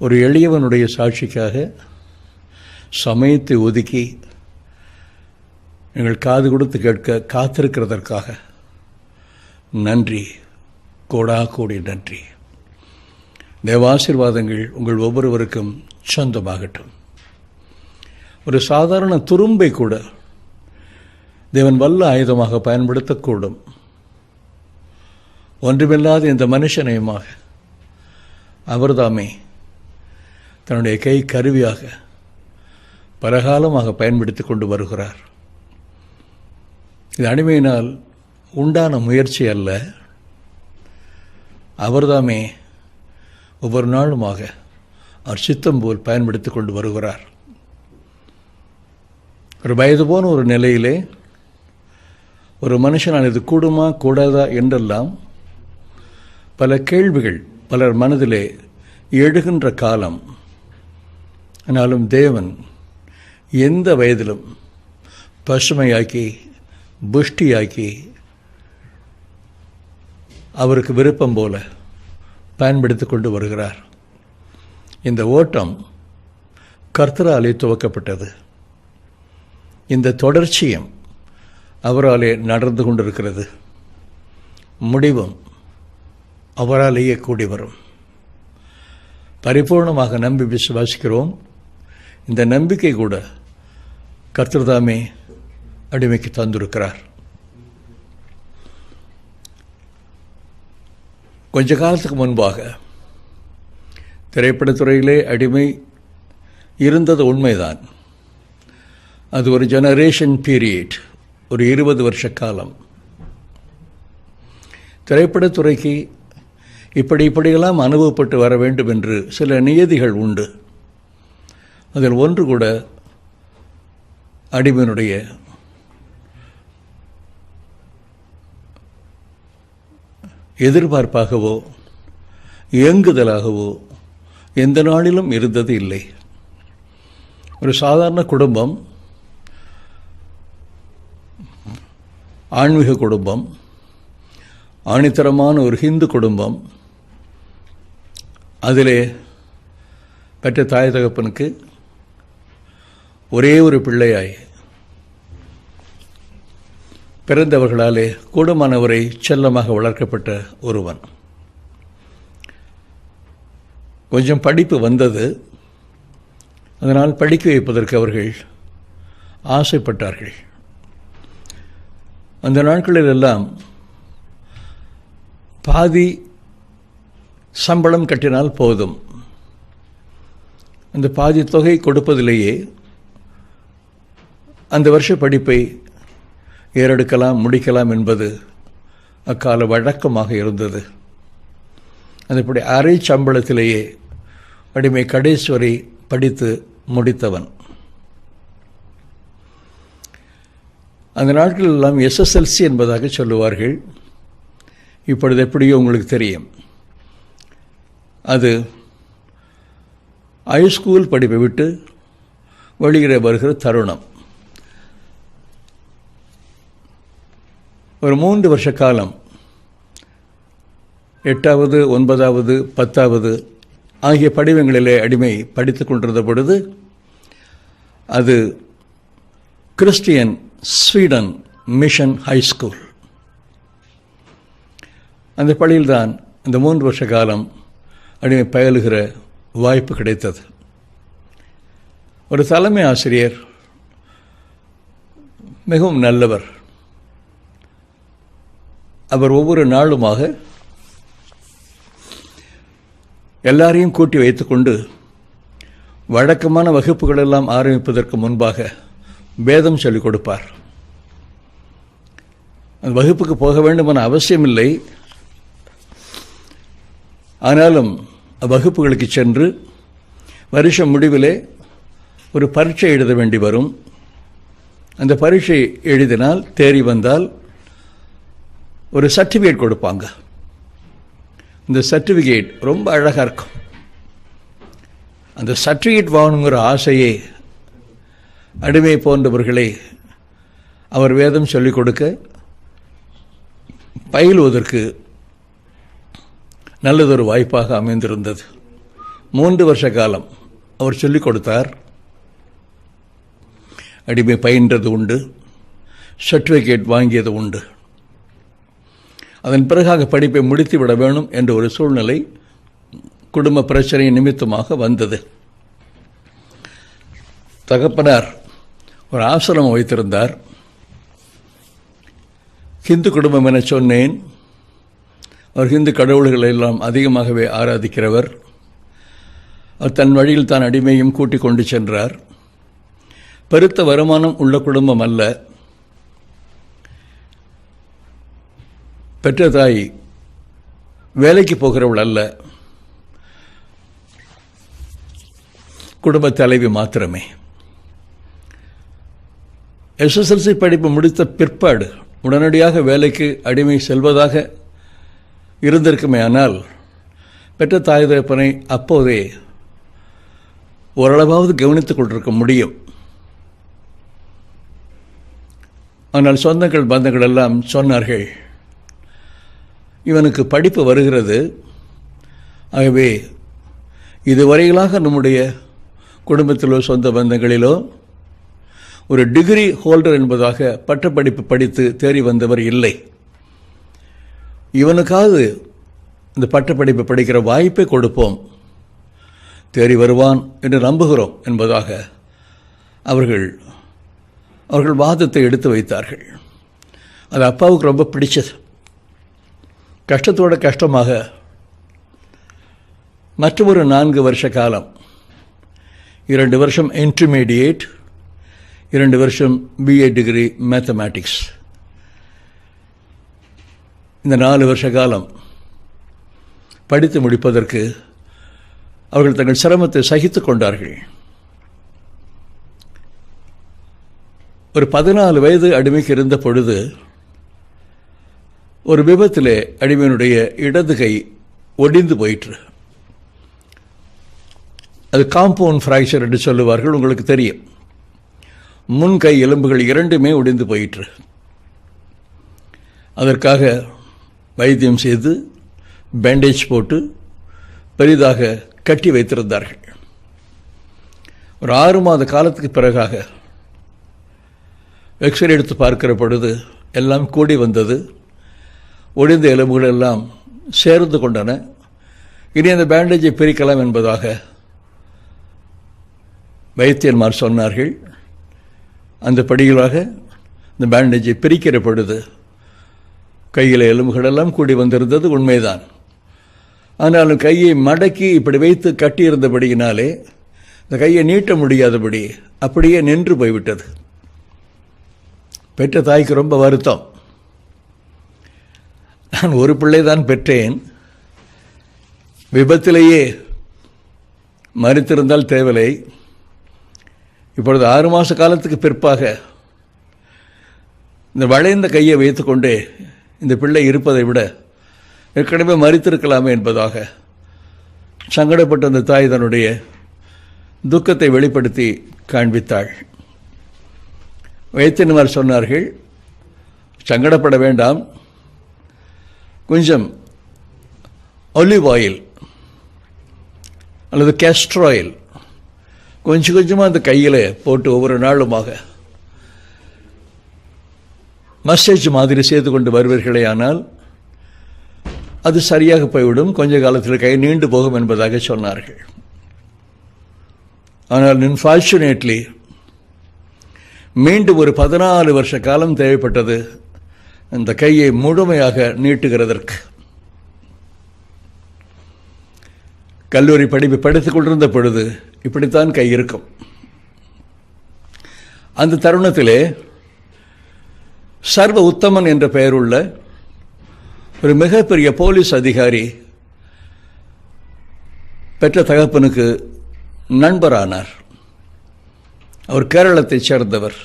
ஒரு எளியவனுடைய சாட்சிக்காக சமயத்தை ஒதுக்கி எங்கள் காது கொடுத்து கேட்க காத்திருக்கிறதற்காக நன்றி, கோடா கோடி நன்றி. தேவாசீர்வாதங்கள் உங்கள் ஒவ்வொருவருக்கும் சொந்தமாகட்டும். ஒரு சாதாரண துரும்பை கூட தேவன் வல்ல ஆயுதமாக பயன்படுத்தக்கூடும். ஒன்றுமில்லாத இந்த மனுஷனையுமாக அவர்தாமே தன்னுடைய கை கருவியாக பலகாலமாக பயன்படுத்தி கொண்டு வருகிறார். இது அடிமையினால் உண்டான முயற்சி அல்ல. அவர்தாமே ஒவ்வொரு நாளுமாக அவர் சித்தம் போல் பயன்படுத்தி கொண்டு வருகிறார். ஒரு வயது போன ஒரு நிலையிலே ஒரு மனுஷனால் இது கூடுமா கூடாதா என்றெல்லாம் பல கேள்விகள் பலர் மனதிலே எழுகின்ற காலம். ஆனாலும் தேவன் எந்த வயதிலும் பசுமையாக்கி புஷ்டியாக்கி அவருக்கு விருப்பம் போல பயன்படுத்தி கொண்டு வருகிறார். இந்த ஓட்டம் கர்த்தராலே துவக்கப்பட்டது. இந்த தொடர்ச்சியும் அவராலே நடந்து கொண்டிருக்கிறது. முடிவும் அவராலேயே கூடி வரும். பரிபூர்ணமாக நம்பி விசுவாசிக்கிறோம். இந்த நம்பிக்கை கூட கர்த்தர்தாமே அடிமைக்கு தந்திருக்கிறார். கொஞ்ச காலத்துக்கு முன்பாக திரைப்படத்துறையிலே அடிமை இருந்தது உண்மைதான். அது ஒரு ஜெனரேஷன் பீரியட், ஒரு 20 வருஷ காலம். திரைப்படத்துறைக்கு இப்படியெல்லாம் அனுபவப்பட்டு வர வேண்டும் என்று சில நியதிகள் உண்டு. அதில் ஒன்று கூட அடிமையினுடைய எதிர்பார்ப்பாகவோ இயங்குதலாகவோ எந்த நாளிலும் இருந்தது இல்லை. ஒரு சாதாரண குடும்பம், ஆன்மீக குடும்பம், ஆணித்தரமான ஒரு ஹிந்து குடும்பம், அதிலே பெற்ற தாய் தகப்பனுக்கு ஒரே ஒரு பிள்ளையாய் பிறந்தவர்களாலே கூடுமானவரை செல்லமாக வளர்க்கப்பட்ட ஒருவன். கொஞ்சம் படிப்பு வந்தது. அதனால் படிக்க வைப்பதற்கு அவர்கள் ஆசைப்பட்டார்கள். அந்த நாட்களில் எல்லாம் பாதி சம்பளம் கட்டினால் போதும். அந்த பாதி தொகை கொடுப்பதிலேயே அந்த வருஷ படிப்பை ஏறெடுக்கலாம், முடிக்கலாம் என்பது அக்கால வழக்கமாக இருந்தது. அதுபடி அரை சம்பளத்திலேயே அடிமை கடைசி வரை படித்து முடித்தவன். அந்த நாட்களில் எல்லாம் எஸ்எஸ்எல்சி என்பதாக சொல்லுவார்கள். இப்பொழுது எப்படியோ உங்களுக்கு தெரியும். அது ஹைஸ்கூல் படிப்பை விட்டு வெளியிட வருகிற தருணம். ஒரு 3 வருஷ காலம் 8வது 9வது 10வது ஆகிய படிவங்களிலே அடிமை படித்து கொண்டிருந்த பொழுது அது கிறிஸ்டியன் ஸ்வீடன் மிஷன் ஹைஸ்கூல். அந்த பள்ளியில்தான் இந்த 3 வருஷ காலம் அடிமை பயிலுகிற வாய்ப்பு கிடைத்தது. ஒரு தலைமை ஆசிரியர் மிகவும் நல்லவர். அவர் ஒவ்வொரு நாளுமாக எல்லாரையும் கூட்டி வைத்துக்கொண்டு வழக்கமான வகுப்புகளெல்லாம் ஆரம்பிப்பதற்கு முன்பாக வேதம் சொல்லிக் கொடுப்பார். அந்த வகுப்புக்கு போக வேண்டுமென அவசியமில்லை. ஆனாலும் வகுப்புகளுக்கு சென்று வருஷம் முடிவிலே ஒரு பரீட்சை எழுத வேண்டி வரும். அந்த பரீட்சை எழுதினால் தேறி வந்தால் ஒரு சர்டிஃபிகேட் கொடுப்பாங்க. இந்த சர்டிஃபிகேட் ரொம்ப அழகாக இருக்கும். அந்த சர்டிஃபிகேட் வாங்கணுங்கிற ஆசையே அடிமை போன்றவர்களை அவர் வேதம் சொல்லிக் கொடுக்க பயிலுவதற்கு நல்லதொரு வாய்ப்பாக அமைந்திருந்தது. 3 வருஷ காலம் அவர் சொல்லிக் கொடுத்தார். அடிமை பயின்றது உண்டு, சர்டிஃபிகேட் வாங்கியது உண்டு. அதன் பிறகாக படிப்பை முடித்துவிட வேணும் என்ற ஒரு சூழ்நிலை குடும்ப பிரச்சனை நிமித்தமாக வந்தது. தகப்பனார் ஒரு ஆசிரமம் வைத்திருந்தார். ஹிந்து குடும்பம் என சொன்னேன். அவர் ஹிந்து கடவுள்களை எல்லாம் அதிகமாகவே ஆராதிக்கிறவர். அவர் தன் வழியில் தான் அடிமையும் கூட்டிக் கொண்டு சென்றார். பெருத்த வருமானம் உள்ள குடும்பம் அல்ல. பெற்ற தாய் வேலைக்கு போகிறவள் அல்ல, குடும்ப தலைவி மாத்திரமே. எஸ்எஸ்எல்சி படிப்பு முடித்த பிற்பாடு உடனடியாக வேலைக்கு அடிமை செல்வதாக இருந்திருக்குமே. ஆனால் பெற்ற தாய் தகப்பனை அப்போதே ஓரளவாவது கவனித்துக் கொண்டிருக்க முடியும். ஆனால் சொந்தங்கள் பந்தங்கள் எல்லாம் சொன்னார்கள், இவனுக்கு படிப்பு வருகிறது, ஆகவே இதுவரையிலாக நம்முடைய குடும்பத்திலோ சொந்த பந்தங்களிலோ ஒரு டிகிரி ஹோல்டர் என்பதாக பட்டப்படிப்பு படித்து தேறி வந்தவர் இல்லை. இவனுக்காவது இந்த பட்டப்படிப்பு படிக்கிற வாய்ப்பை கொடுப்போம், தேறி வருவான் என்று நம்புகிறோம் என்பதாக அவர்கள் வாதத்தை எடுத்து வைத்தார்கள். அது அப்பாவுக்கு ரொம்ப பிடிச்சது. கஷ்டத்தோட கஷ்டமாக மற்றொரு 4 வருஷ காலம், 2 வருஷம் இன்டர்மீடியேட், 2 வருஷம் பிஏ டிகிரி மேத்தமேட்டிக்ஸ், இந்த 4 வருஷ காலம் படித்து முடிப்பதற்கு அவர்கள் தங்கள் சிரமத்தை சகித்துக் கொண்டார்கள். ஒரு 14 வயது அடிமைக்கு இருந்த பொழுது ஒரு விபத்திலே அடிமையினுடைய இடது கை ஒடிந்து போயிற்று. அது காம்பவுண்ட் ஃப்ராக்சர் என்று சொல்லுவார்கள், உங்களுக்கு தெரியும். முன் கை எலும்புகள் 2மே ஒடிந்து போயிற்று. அதற்காக வைத்தியம் செய்து பேண்டேஜ் போட்டு பெரிதாக கட்டி வைத்திருந்தார்கள். ஒரு 6 மாத காலத்துக்கு பிறகாக எக்ஸ்ரே எடுத்து பார்க்கிற பொழுது எல்லாம் கூடி வந்தது. ஒடிந்த எலும்புகள் எல்லாம் சேர்ந்து கொண்டன. இனி அந்த பேண்டேஜை பிரிக்கலாம் என்பதாக வைத்தியன்மார் சொன்னார்கள். அந்த படிகளாக இந்த பேண்டேஜை பிரிக்கிற பொழுது கையில் எலும்புகள் எல்லாம் கூடி வந்திருந்தது உண்மைதான். ஆனாலும் கையை மடக்கி இப்படி வைத்து கட்டியிருந்தபடியினாலே இந்த கையை நீட்ட முடியாதபடி அப்படியே நின்று போய்விட்டது. பெற்ற தாய்க்கு ரொம்ப வருத்தம். நான் ஒரு பிள்ளை தான் பெற்றேன், விபத்திலேயே மரித்திருந்தால் தேவலை. இப்பொழுது 6 மாத காலத்துக்கு பிற்பாக இந்த வளைந்த கையை வைத்துக்கொண்டே இந்த பிள்ளை இருப்பதை விட ஏற்கனவே மரித்திருக்கலாமே என்பதாக சங்கடப்பட்ட அந்த தாய் தன்னுடைய துக்கத்தை வெளிப்படுத்தி காண்பித்தாள். வைத்தியன்மார் சொன்னார்கள், சங்கடப்பட வேண்டாம், கொஞ்சம் ஒலிவ் ஆயில் அல்லது கேஸ்டர் ஆயில் கொஞ்சம் கொஞ்சமாக அந்த கையில் போட்டு ஒவ்வொரு நாளுமாக மசாஜ் மாதிரி செய்து கொண்டு வருவீர்களே, ஆனால் அது சரியாக போய்விடும், கொஞ்ச காலத்தில் கை நீண்டு போகும் என்பதாக சொன்னார்கள். ஆனால் அன்ஃபார்ச்சுனேட்லி மீண்டும் ஒரு 14 வருஷ காலம் தேவைப்பட்டது அந்த கையை முழுமையாக நீட்டுகிறதற்கு. கல்லூரி படிப்பு படித்துக் கொண்டிருந்த பொழுது இப்படித்தான் கை இருக்கும். அந்த தருணத்திலே சர்வ உத்தமன் என்ற பெயருள்ள ஒரு மிகப்பெரிய போலீஸ் அதிகாரி பெற்ற தகப்பனுக்கு நண்பரானார். அவர் கேரளத்தைச் சேர்ந்தவர்.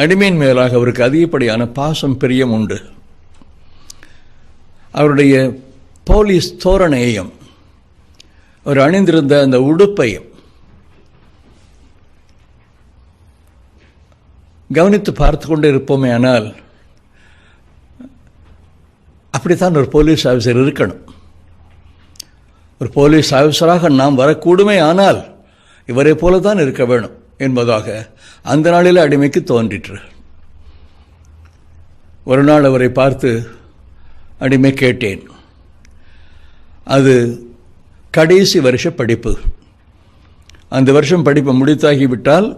அடிமையின் மேலாக அவருக்கு அதிகப்படியான பாசம் பிரியம் உண்டு. அவருடைய போலீஸ் தோரணையையும் அவர் அணிந்திருந்த அந்த உடுப்பையும் கவனித்து பார்த்து கொண்டு இருப்போமே, ஆனால் அப்படித்தான் ஒரு போலீஸ் ஆஃபீஸர் இருக்கணும். ஒரு போலீஸ் ஆஃபீஸராக நாம் வரக்கூடுமே, ஆனால் இவரை போல தான் இருக்க வேணும் என்பதாக அந்த நாளில் அடிமைக்கு தோன்றிற்று. ஒரு நாள் அவரை பார்த்து அடிமை கேட்டேன். அது கடைசி வருஷ படிப்பு. அந்த வருஷம் படிப்பை முடித்தாகிவிட்டால்,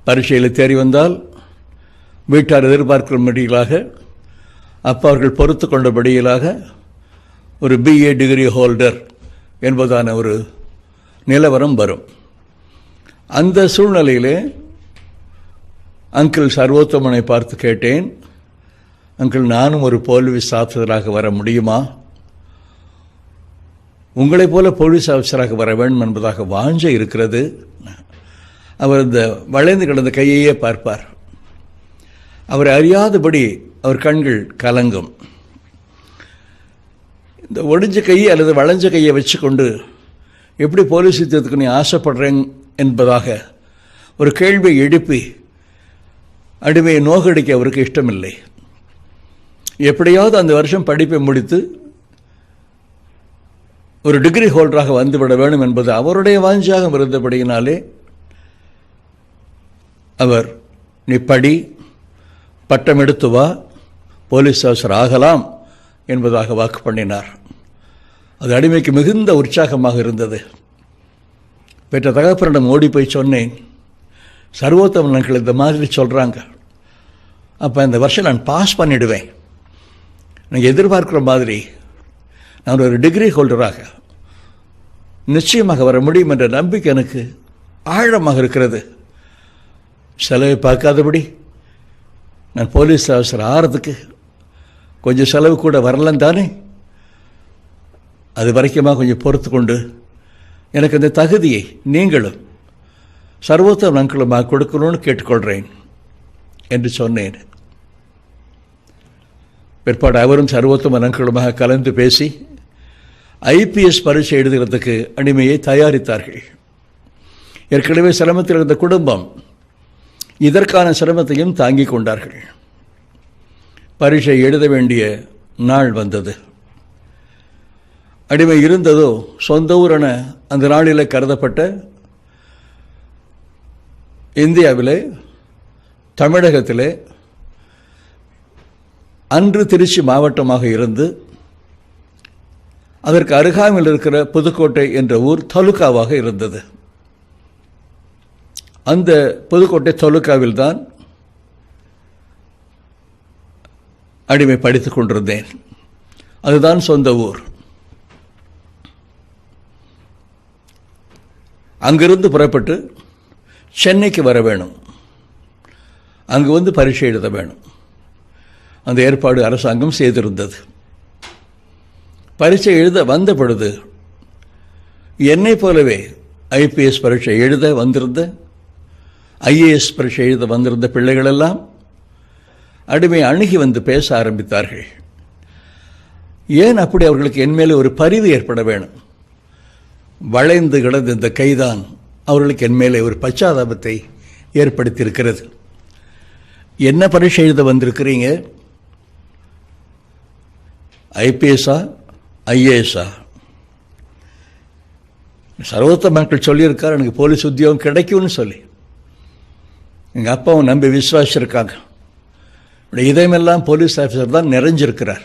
பரீட்சையில் தேறி வந்தால் வீட்டார் எதிர்பார்க்கும்படியாக, அப்பா அவர்கள் பொறுத்து கொண்டபடியிலாக ஒரு BA டிகிரி ஹோல்டர் என்பதான ஒரு நிலவரம் வரும். அந்த சூழ்நிலையிலே அங்கிள் சர்வோத்தமனை பார்த்து கேட்டேன், அங்கிள், நானும் ஒரு போலீஸ் ஆஃபீஸராக வர முடியுமா? உங்களைப் போல போலீஸ் ஆஃபீஸராக வர வேண்டும் என்பதாக வாஞ்சை இருக்கிறது. அவர் இந்த வளைந்து கிடந்த கையையே பார்ப்பார். அவரை அறியாதபடி அவர் கண்கள் கலங்கும். இந்த ஒடிஞ்ச கையை அல்லது வளைஞ்ச கையை வச்சு கொண்டு எப்படி போலீஸ் யுத்தத்துக்கு நீ ஆசைப்படுறேன் என்பதாக ஒரு கேள்வியை எழுப்பி அடிமையை நோகடிக்க அவருக்கு இஷ்டமில்லை. எப்படியாவது அந்த வருஷம் படிப்பை முடித்து ஒரு டிகிரி ஹோல்டராக வந்துவிட வேண்டும் என்பது அவருடைய வாஞ்சாக இருந்தபடியினாலே அவர், நீ படி, பட்டம் எடுத்து வா, போலீஸ் ஆஃபீஸர் ஆகலாம் என்பதாக வாக்கு பண்ணினார். அது அடிமைக்கு மிகுந்த உற்சாகமாக இருந்தது. பெற்ற தகப்பனிடம் ஓடி போய் சொன்னேன், சர்வோத்தமன் அங்கிள் இந்த மாதிரி சொல்கிறாங்க, அப்போ இந்த வருஷம் நான் பாஸ் பண்ணிவிடுவேன். நீங்கள் எதிர்பார்க்குற மாதிரி நான் ஒரு டிகிரி ஹோல்டராக நிச்சயமாக வர முடியும் என்ற நம்பிக்கை எனக்கு ஆழமாக இருக்கிறது. செலவை பார்க்காதபடி நான் போலீஸ் ஆஃபீஸர் ஆகிறதுக்கு கொஞ்சம் செலவு கூட வரலாம் தானே? அது வரைக்குமா கொஞ்சம் பொறுத்து கொண்டு எனக்கு அந்த தகுதியை நீங்களும் சர்வோத்தமன் அங்கிளுமாக கொடுக்கணும்னு கேட்டுக்கொள்கிறேன் என்று சொன்னேன். பிற்பாடு அவரும் சர்வோத்தமன் அங்கிளுமாக கலந்து பேசி IPS பரீட்சை எழுதுகிறதுக்கு அடிமையை தயாரித்தார்கள். ஏற்கனவே சிரமத்தில் இருந்த குடும்பம் இதற்கான சிரமத்தையும் தாங்கிக் கொண்டார்கள். பரீட்சை எழுத வேண்டிய நாள் வந்தது. அடிமை இருந்ததோ சொந்த ஊரான அந்த நாளில் கருதப்பட்ட இந்தியாவிலே, தமிழகத்திலே, அன்று திருச்சி மாவட்டமாக இருந்து அதற்கு அருகாமையில் இருக்கிற புதுக்கோட்டை என்ற ஊர் தலுக்காவாக இருந்தது. அந்த புதுக்கோட்டை தலுக்காவில் தான் அடிமை படித்துக் கொண்டிருந்தேன். அதுதான் சொந்த ஊர். அங்கிருந்து புறப்பட்டு சென்னைக்கு வர வேணும், அங்கு வந்து பரீட்சை எழுத வேணும். அந்த ஏற்பாடு அரசாங்கம் செய்திருந்தது. பரீட்சை எழுத வந்த பொழுது என்னை போலவே IPS பரீட்சை எழுத வந்திருந்த, IAS பரீட்சை எழுத வந்திருந்த பிள்ளைகளெல்லாம் அடிமை அணுகி வந்து பேச ஆரம்பித்தார்கள். ஏன் அப்படி அவர்களுக்கு என்மேலே ஒரு பரிவு ஏற்பட வேணும்? வளைந்து கிடந்த இந்த கைதான் அவர்களுக்கு என்மேலே ஒரு பச்சாதாபத்தை ஏற்படுத்தியிருக்கிறது. என்ன பரீட்சை எழுத வந்திருக்கிறீங்க? IPS-ஆ IAS-ஆ? சர்வோத்தம மக்கள் சொல்லியிருக்கார், எனக்கு போலீஸ் உத்தியோகம் கிடைக்கும்னு சொல்லி. எங்கள் அப்பாவும் நம்பி விசுவாசிச்சிருக்காங்க. இதயமெல்லாம் போலீஸ் ஆஃபீஸர் தான் நிறைஞ்சிருக்கிறார்.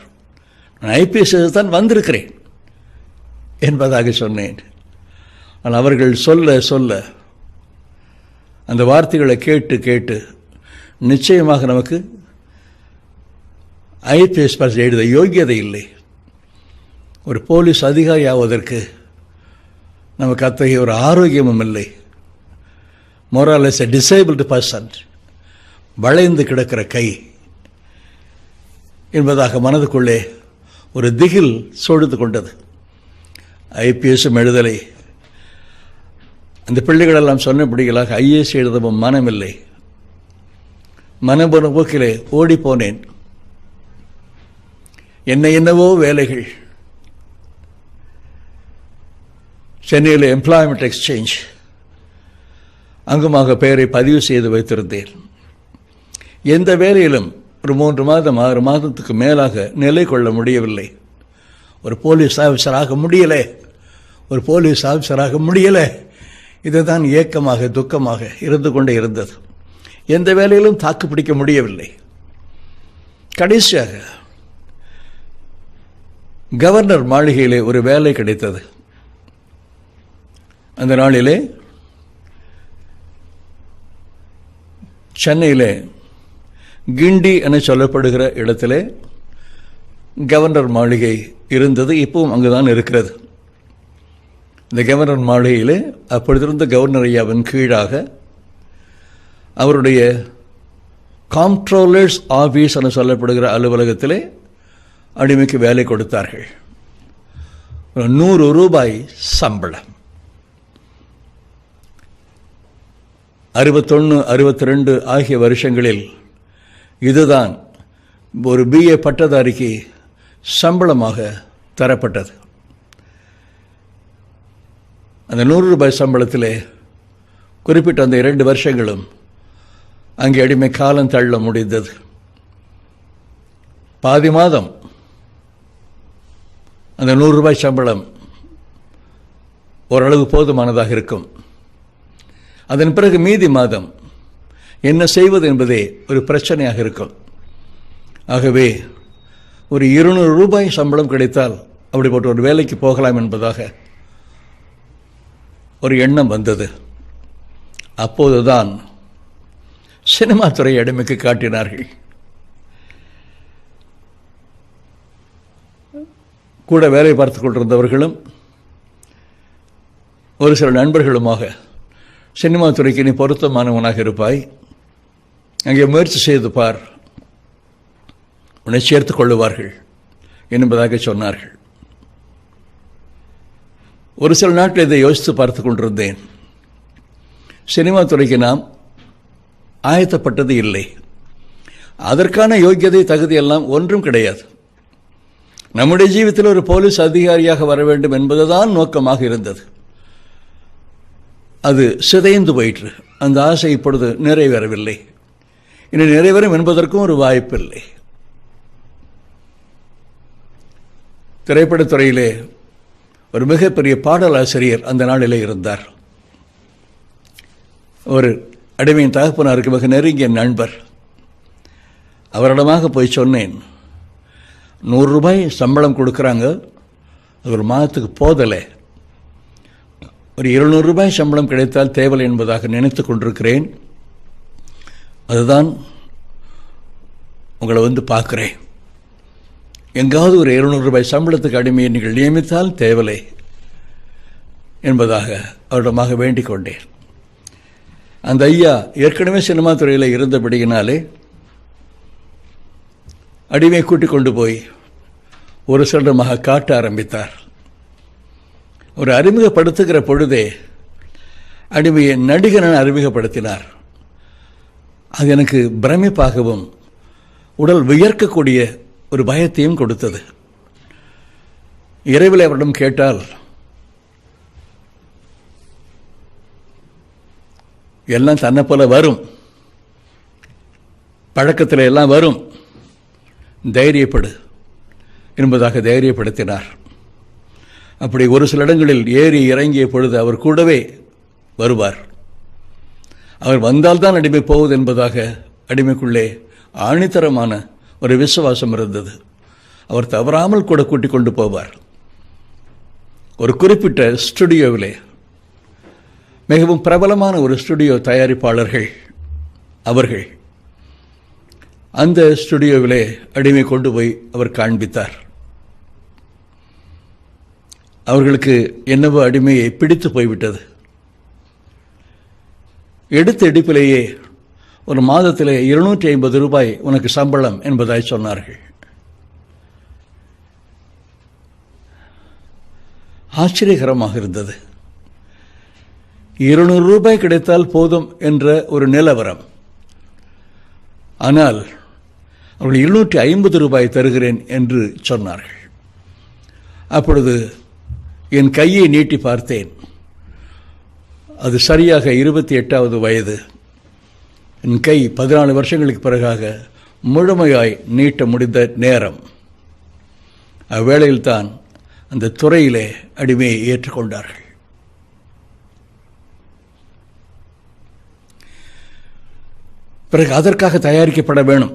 நான் IPS தான் வந்திருக்கிறேன் என்பதாக சொன்னேன். ஆனால் அவர்கள் சொல்ல சொல்ல அந்த வார்த்தைகளை கேட்டு கேட்டு நிச்சயமாக நமக்கு IPS பரீட்சை எழுத யோகியதை இல்லை. ஒரு போலீஸ் அதிகாரி ஆவதற்கு நமக்கு அத்தகைய ஒரு ஆரோக்கியமும் இல்லை. மோராலெஸ் எ டிசேபிள்டு பர்சன், வளைந்து கிடக்கிற கை என்பதாக மனதுக்குள்ளே ஒரு திகில் சூழ்ந்து கொண்டது. IPS-ம் எழுதலை. அந்த பிள்ளைகளெல்லாம் சொன்னபடிகளாக IAS எழுதவும் மனமில்லை. மனபோன போக்கிலே ஓடிப்போனேன். என்னவோ வேலைகள். சென்னையில் எம்ப்ளாய்மெண்ட் எக்ஸ்சேஞ்ச் அங்குமாக பெயரை பதிவு செய்து வைத்திருந்தேன். எந்த வேலையிலும் ஒரு 3 மாதம் 6 மாதத்துக்கு மேலாக நிலை கொள்ள முடியவில்லை. ஒரு போலீஸ் ஆஃபீஸராக முடியலை, ஒரு போலீஸ் ஆஃபீஸராக முடியலை. இதுதான் ஏக்கமாக துக்கமாக இருந்து கொண்டே இருந்தது. எந்த வேலையிலும் தாக்கு பிடிக்க முடியவில்லை. கடைசியாக கவர்னர் மாளிகையிலே ஒரு வேலை கிடைத்தது. அந்த நாளிலே சென்னையிலே கிண்டி என சொல்லப்படுகிற இடத்திலே கவர்னர் மாளிகை இருந்தது. இப்பவும் அங்குதான் இருக்கிறது. இந்த கவர்னர் மாளிகையிலே அப்பொழுதிருந்த கவர்னர் ஐயாவின் கீழாக அவருடைய காம்ப்ட்ரோலர்ஸ் ஆஃபீஸ் என சொல்லப்படுகிற அலுவலகத்திலே அடிமைக்கு வேலை கொடுத்தார்கள். 100 ரூபாய் சம்பளம். 61, 62 ஆகிய வருஷங்களில் இதுதான் ஒரு BA பட்டதாரிக்கு சம்பளமாக தரப்பட்டது. அந்த 100 ரூபாய் சம்பளத்திலே குறிப்பிட்ட அந்த 2 வருஷங்களும் அங்கே அடிமை காலம் தள்ள முடிந்தது. பாதி மாதம் அந்த 100 ரூபாய் சம்பளம் ஓரளவு போதுமானதாக இருக்கும். அதன் பிறகு மீதி மாதம் என்ன செய்வது என்பதே ஒரு பிரச்சனையாக இருக்கும். ஆகவே ஒரு 200 ரூபாய் சம்பளம் கிடைத்தால் அப்படிப்பட்ட ஒரு வேலைக்கு போகலாம் என்பதாக ஒரு எண்ணம் வந்தது. அப்போதுதான் சினிமா துறை அடிமைக்கு காட்டினார்கள். கூட வேலை பார்த்து கொண்டிருந்தவர்களும் ஒரு சில நண்பர்களுமாக சினிமா துறைக்கு நீ பொருத்தமானவனாக இருப்பாய், அங்கே முயற்சி செய்து பார், உன்னை சேர்த்துக் கொள்ளுவார்கள் என்பதாக சொன்னார்கள். ஒரு சில நாட்கள் இதை யோசித்து பார்த்து கொண்டிருந்தேன். சினிமா துறைக்கு நாம் ஆயத்தப்பட்டது இல்லை. அதற்கான யோக்கியதை தகுதியெல்லாம் ஒன்றும் கிடையாது. நம்முடைய ஜீவித்தில் ஒரு போலீஸ் அதிகாரியாக வர வேண்டும் என்பதுதான் நோக்கமாக இருந்தது. அது சிதைந்து போயிற்று. அந்த ஆசை இப்பொழுது நிறைவேறவில்லை. இனி நிறைவேறும் என்பதற்கும் ஒரு வாய்ப்பில்லை. திரைப்படத்துறையிலே ஒரு மிகப்பெரிய பாடலாசிரியர் அந்த நாளிலே இருந்தார். ஒரு அடிமையின் தகப்பனாருக்கு மிக நெருங்கிய நண்பர். அவரிடமாக போய் சொன்னேன், 100 ரூபாய் சம்பளம் கொடுக்குறாங்க, அது ஒரு மாதத்துக்கு போதலை, ஒரு 200 ரூபாய் சம்பளம் கிடைத்தால் தேவலை என்பதாக நினைத்து கொண்டிருக்கிறேன். அதுதான் உங்களை வந்து பார்க்குறேன். எங்காவது ஒரு 200 ரூபாய் சம்பளத்துக்கு அடிமையை நீங்கள் நியமித்தால் தேவலை என்பதாக அவரிடமாக வேண்டிக் கொண்டேன். அந்த ஐயா ஏற்கனவே சினிமா துறையில் இருந்தபடியினாலே அடிமையை கூட்டிக் கொண்டு போய் ஒரு சிலரமாக காட்ட ஆரம்பித்தார். ஒரு அறிமுகப்படுத்துகிற பொழுதே அடிமையை நடிகரென அறிமுகப்படுத்தினார். அது எனக்கு பிரமிப்பாகவும் உடல் வியர்க்கக்கூடிய ஒரு பயத்தையும் கொடுத்தது. இரவில் அவரிடம் கேட்டால் எல்லாம் தன்னை போல வரும், பழக்கத்தில் எல்லாம் வரும், தைரியப்படு என்பதாக தைரியப்படுத்தினார். அப்படி ஒரு சில இடங்களில் ஏறி இறங்கிய பொழுது அவர் கூடவே வருவார். அவர் வந்தால்தான் அடிமை போவது என்பதாக அடிமைக்குள்ளே ஆணித்தரமான ஒரு விசுவாசம் இருந்தது. அவர் தவறாமல் கூட கூட்டிக் கொண்டு போவார். ஒரு குறிப்பிட்ட ஸ்டுடியோவிலே, மிகவும் பிரபலமான ஒரு ஸ்டுடியோ தயாரிப்பாளர்கள் அவர்கள், அந்த ஸ்டுடியோவிலே அடிமை கொண்டு போய் அவர் காண்பித்தார். அவர்களுக்கு என்னவோ அடிமையை பிடித்து போய்விட்டது. எடுத்த எடுப்பிலேயே ஒரு மாதத்திலே 250 ரூபாய் உனக்கு சம்பளம் என்பதாய் சொன்னார்கள். ஆச்சரியகரமாக இருந்தது. 200 ரூபாய் கிடைத்தால் போதும் என்ற ஒரு நிலவரம். ஆனால் அவர்கள் 250 ரூபாய் தருகிறேன் என்று சொன்னார்கள். அப்பொழுது என் கையை நீட்டி பார்த்தேன். அது சரியாக 28வது வயது. என் கை 14 வருஷங்களுக்கு பிறகாக முழுமையாய் நீட்ட முடிந்த நேரம். அவ்வேளையில்தான் அந்த துறையிலே அடிமையை ஏற்றுக்கொண்டார்கள். பிறகு அதற்காக தயாரிக்கப்பட வேணும்.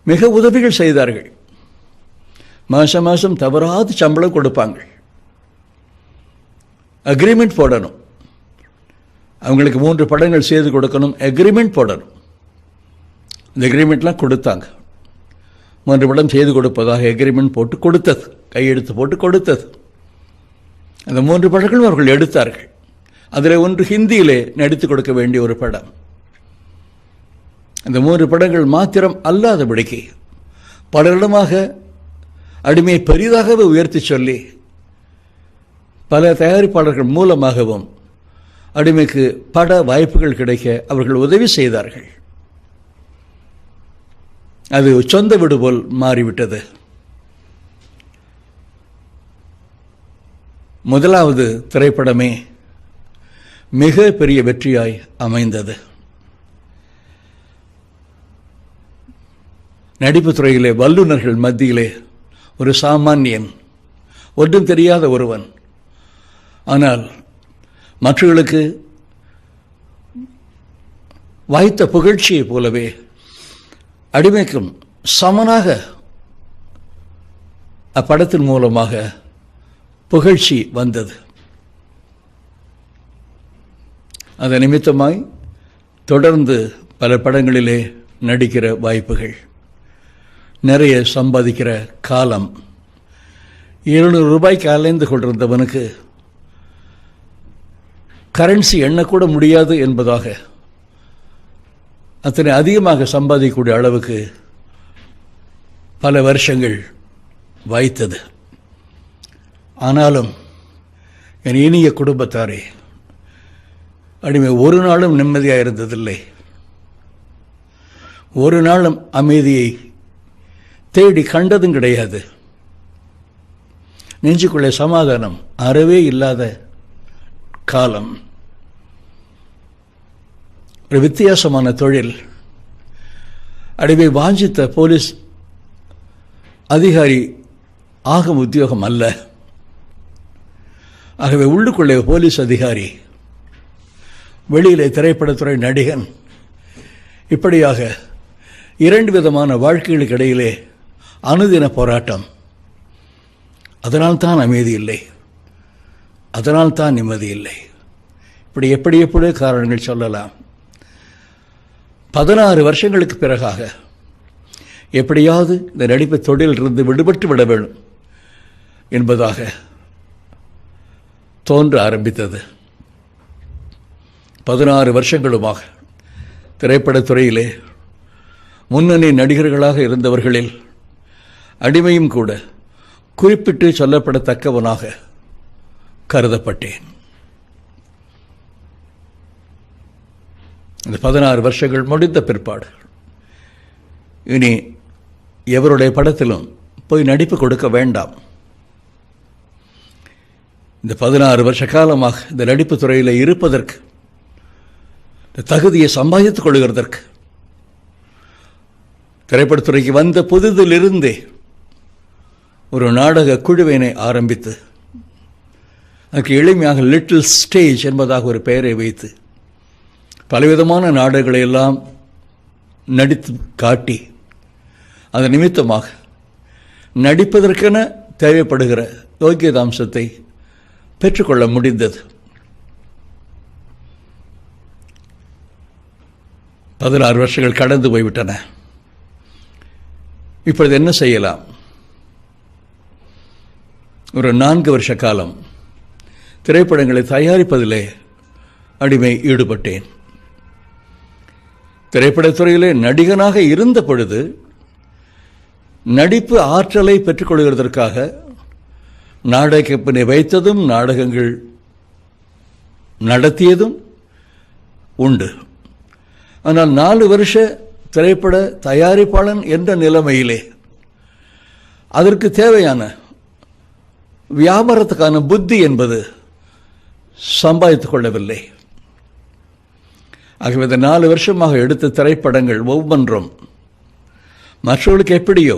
மிக உதவிகள் செய்தார்கள். மாதம் மாதம் தவறாது சம்பளம் கொடுப்பாங்க. அக்ரிமெண்ட் போடணும். அவங்களுக்கு 3 படங்கள் செய்து கொடுக்கணும், அக்ரிமெண்ட் போடணும். இந்த அக்ரிமெண்ட்லாம் கொடுத்தாங்க. 3 படம் செய்து கொடுப்பதாக அக்ரிமெண்ட் போட்டு கொடுத்தது, கையெழுத்து போட்டு கொடுத்தது. அந்த 3 படங்களும் அவர்கள் எடுத்தார்கள். அதில் ஒன்று ஹிந்தியிலே நடித்து கொடுக்க வேண்டிய ஒரு படம். அந்த 3 படங்கள் மாத்திரம் அல்லாதபடிக்கு பலரிடமாக அடிமையை பெரிதாகவே உயர்த்தி சொல்லி பல தயாரிப்பாளர்கள் மூலமாகவும் அடிமைக்கு பட வாய்ப்புகள் கிடைக்க அவர்கள் உதவி செய்தார்கள். அது சொந்த வீடு போல் மாறிவிட்டது. முதலாவது திரைப்படமே மிக பெரிய வெற்றியாய் அமைந்தது. நடிப்பு துறையிலே வல்லுநர்கள் மத்தியிலே ஒரு சாமானியன், ஒன்றும் தெரியாத ஒருவன், ஆனால் மற்றவர்களுக்கு வாய்த்த புகழ்ச்சியைப் போலவே அடிமைக்கும் சமனாக அப்படத்தின் மூலமாக புகழ்ச்சி வந்தது. அதன் நிமித்தமாய் தொடர்ந்து பல படங்களிலே நடிக்கிற வாய்ப்புகள், நிறைய சம்பாதிக்கிற காலம். 700 ரூபாய்க்கு அலைந்து கொண்டிருந்தவனுக்கு கரன்சி எண்ணக்கூட முடியாது என்பதாக அத்தனை அதிகமாக சம்பாதிக்கக்கூடிய அளவுக்கு பல வருஷங்கள் வாய்த்தது. ஆனாலும் என் இனிய குடும்பத்தாரே, அடிமை ஒரு நாளும் நிம்மதியாக இருந்ததில்லை. ஒரு நாளும் அமைதியை தேடி கண்டதும் கிடையாது. நெஞ்சுக்குள்ளே சமாதானம் அறவே இல்லாத காலம். ஒரு வித்தியாசமான தொழில். அடிமை வாஞ்சித்த போலீஸ் அதிகாரி ஆகும் உத்தியோகம் அல்ல. ஆகவே உள்ளுக்குள்ளே போலீஸ் அதிகாரி, வெளியிலே திரைப்படத்துறை நடிகன், இப்படியாக 2 விதமான வாழ்க்கைகளுக்கு இடையிலே அனுதின போராட்டம். அதனால்தான் அமைதி இல்லை, அதனால்தான் நிம்மதி இல்லை. இப்படி எப்படி காரணங்கள் சொல்லலாம். 16 வருஷங்களுக்கு பிறகாக எப்படியாவது இந்த நடிப்பு தொழிலிருந்து விடுபட்டு விட வேண்டும் என்பதாக தோன்ற ஆரம்பித்தது. 16 வருஷங்களுமாக திரைப்படத்துறையிலே முன்னணி நடிகர்களாக இருந்தவர்களில் அடிமையும் கூட குறிப்பிட்டு சொல்லப்படத்தக்கவனாக கருதப்பட்டேன். இந்த 16 வருஷங்கள் முடிந்த பிற்பாடு இனி எவருடைய படத்திலும் போய் நடிப்பு கொடுக்க வேண்டாம். இந்த 16 வருஷ காலமாக இந்த நடிப்பு துறையில் இருப்பதற்கு, இந்த தகுதியை சம்பாதித்துக் கொள்கிறதற்கு, திரைப்படத்துறைக்கு வந்த புதிதிலிருந்தே ஒரு நாடக குழுவினை ஆரம்பித்து அதுக்கு எளிமையாக லிட்டில் ஸ்டேஜ் என்பதாக ஒரு பெயரை வைத்து பலவிதமான நாடகங்களை எல்லாம் நடித்து காட்டி அதன் நிமித்தமாக நடிப்பதற்கென தேவைப்படுகிற யோக்கியதாம்சத்தை பெற்றுக்கொள்ள முடிந்தது. 16 வருஷங்கள் கடந்து போய்விட்டன. இப்பொழுது என்ன செய்யலாம்? ஒரு 4 வருஷ காலம் திரைப்படங்களை தயாரிப்பதிலே அடிமை ஈடுபட்டேன். திரைப்படத்துறையிலே நடிகனாக இருந்த பொழுது நடிப்பு ஆற்றலை பெற்றுக்கொள்கிறதற்காக நாடக கம்பெனி வைத்ததும் நாடகங்கள் நடத்தியதும் உண்டு. ஆனால் 4 வருஷ திரைப்பட தயாரிப்பாளன் என்ற நிலைமையிலே அதற்கு தேவையான வியாபாரத்துக்கான புத்தி என்பது சம்பாதித்துக் கொள்ளவில்லை. ஆகவே இந்த 4 வருஷமாக எடுத்த திரைப்படங்கள் ஒவ்வொன்றும் மற்றவர்களுக்கு எப்படியோ,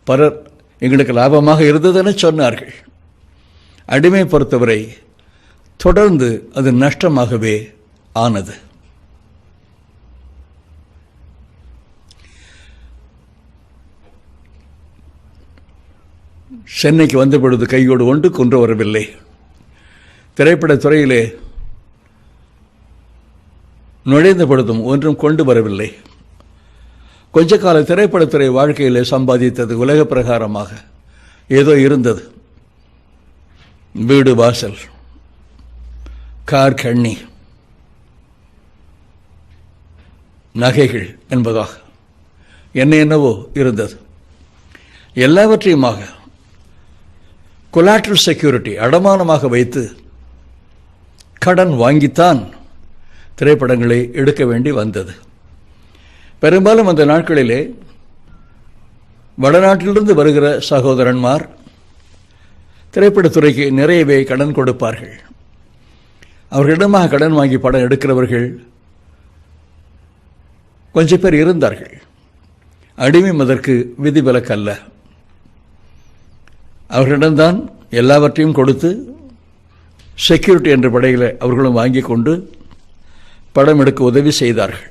பலர் எங்களுக்கு லாபமாக இருந்ததென சொன்னார்கள். அடிமை பொறுத்தவரை தொடர்ந்து அது நஷ்டமாகவே ஆனது. சென்னைக்கு வந்த பொழுது கையோடு ஒன்று கொண்டு வரவில்லை. திரைப்படத் துறையிலே நுழைந்த பொழுதும் ஒன்றும் கொண்டு வரவில்லை. கொஞ்ச கால திரைப்படத்துறை வாழ்க்கையிலே சம்பாதித்தது உலக பிரகாரமாக ஏதோ இருந்தது. வீடு வாசல், கார், கண்ணி, நகைகள் என்பதாக என்னவோ இருந்தது. எல்லாவற்றையுமாக கொலாட்ரல் செக்யூரிட்டி அடமானமாக வைத்து கடன் வாங்கித்தான் திரைப்படங்களை எடுக்க வேண்டி வந்தது. பெரும்பாலும் அந்த நாட்களிலே வடநாட்டிலிருந்து வருகிற சகோதரன்மார் திரைப்படத்துறைக்கு நிறையவே கடன் கொடுப்பார்கள். அவர்களிடமாக கடன் வாங்கி படம் எடுக்கிறவர்கள் கொஞ்சம் பேர் இருந்தார்கள். அடிமை அதற்கு விதிவிலக்கல்ல. அவர்களிடம்தான் எல்லாவற்றையும் கொடுத்து செக்யூரிட்டி என்ற படையில் அவர்களும் வாங்கி கொண்டு படம் எடுக்க உதவி செய்தார்கள்.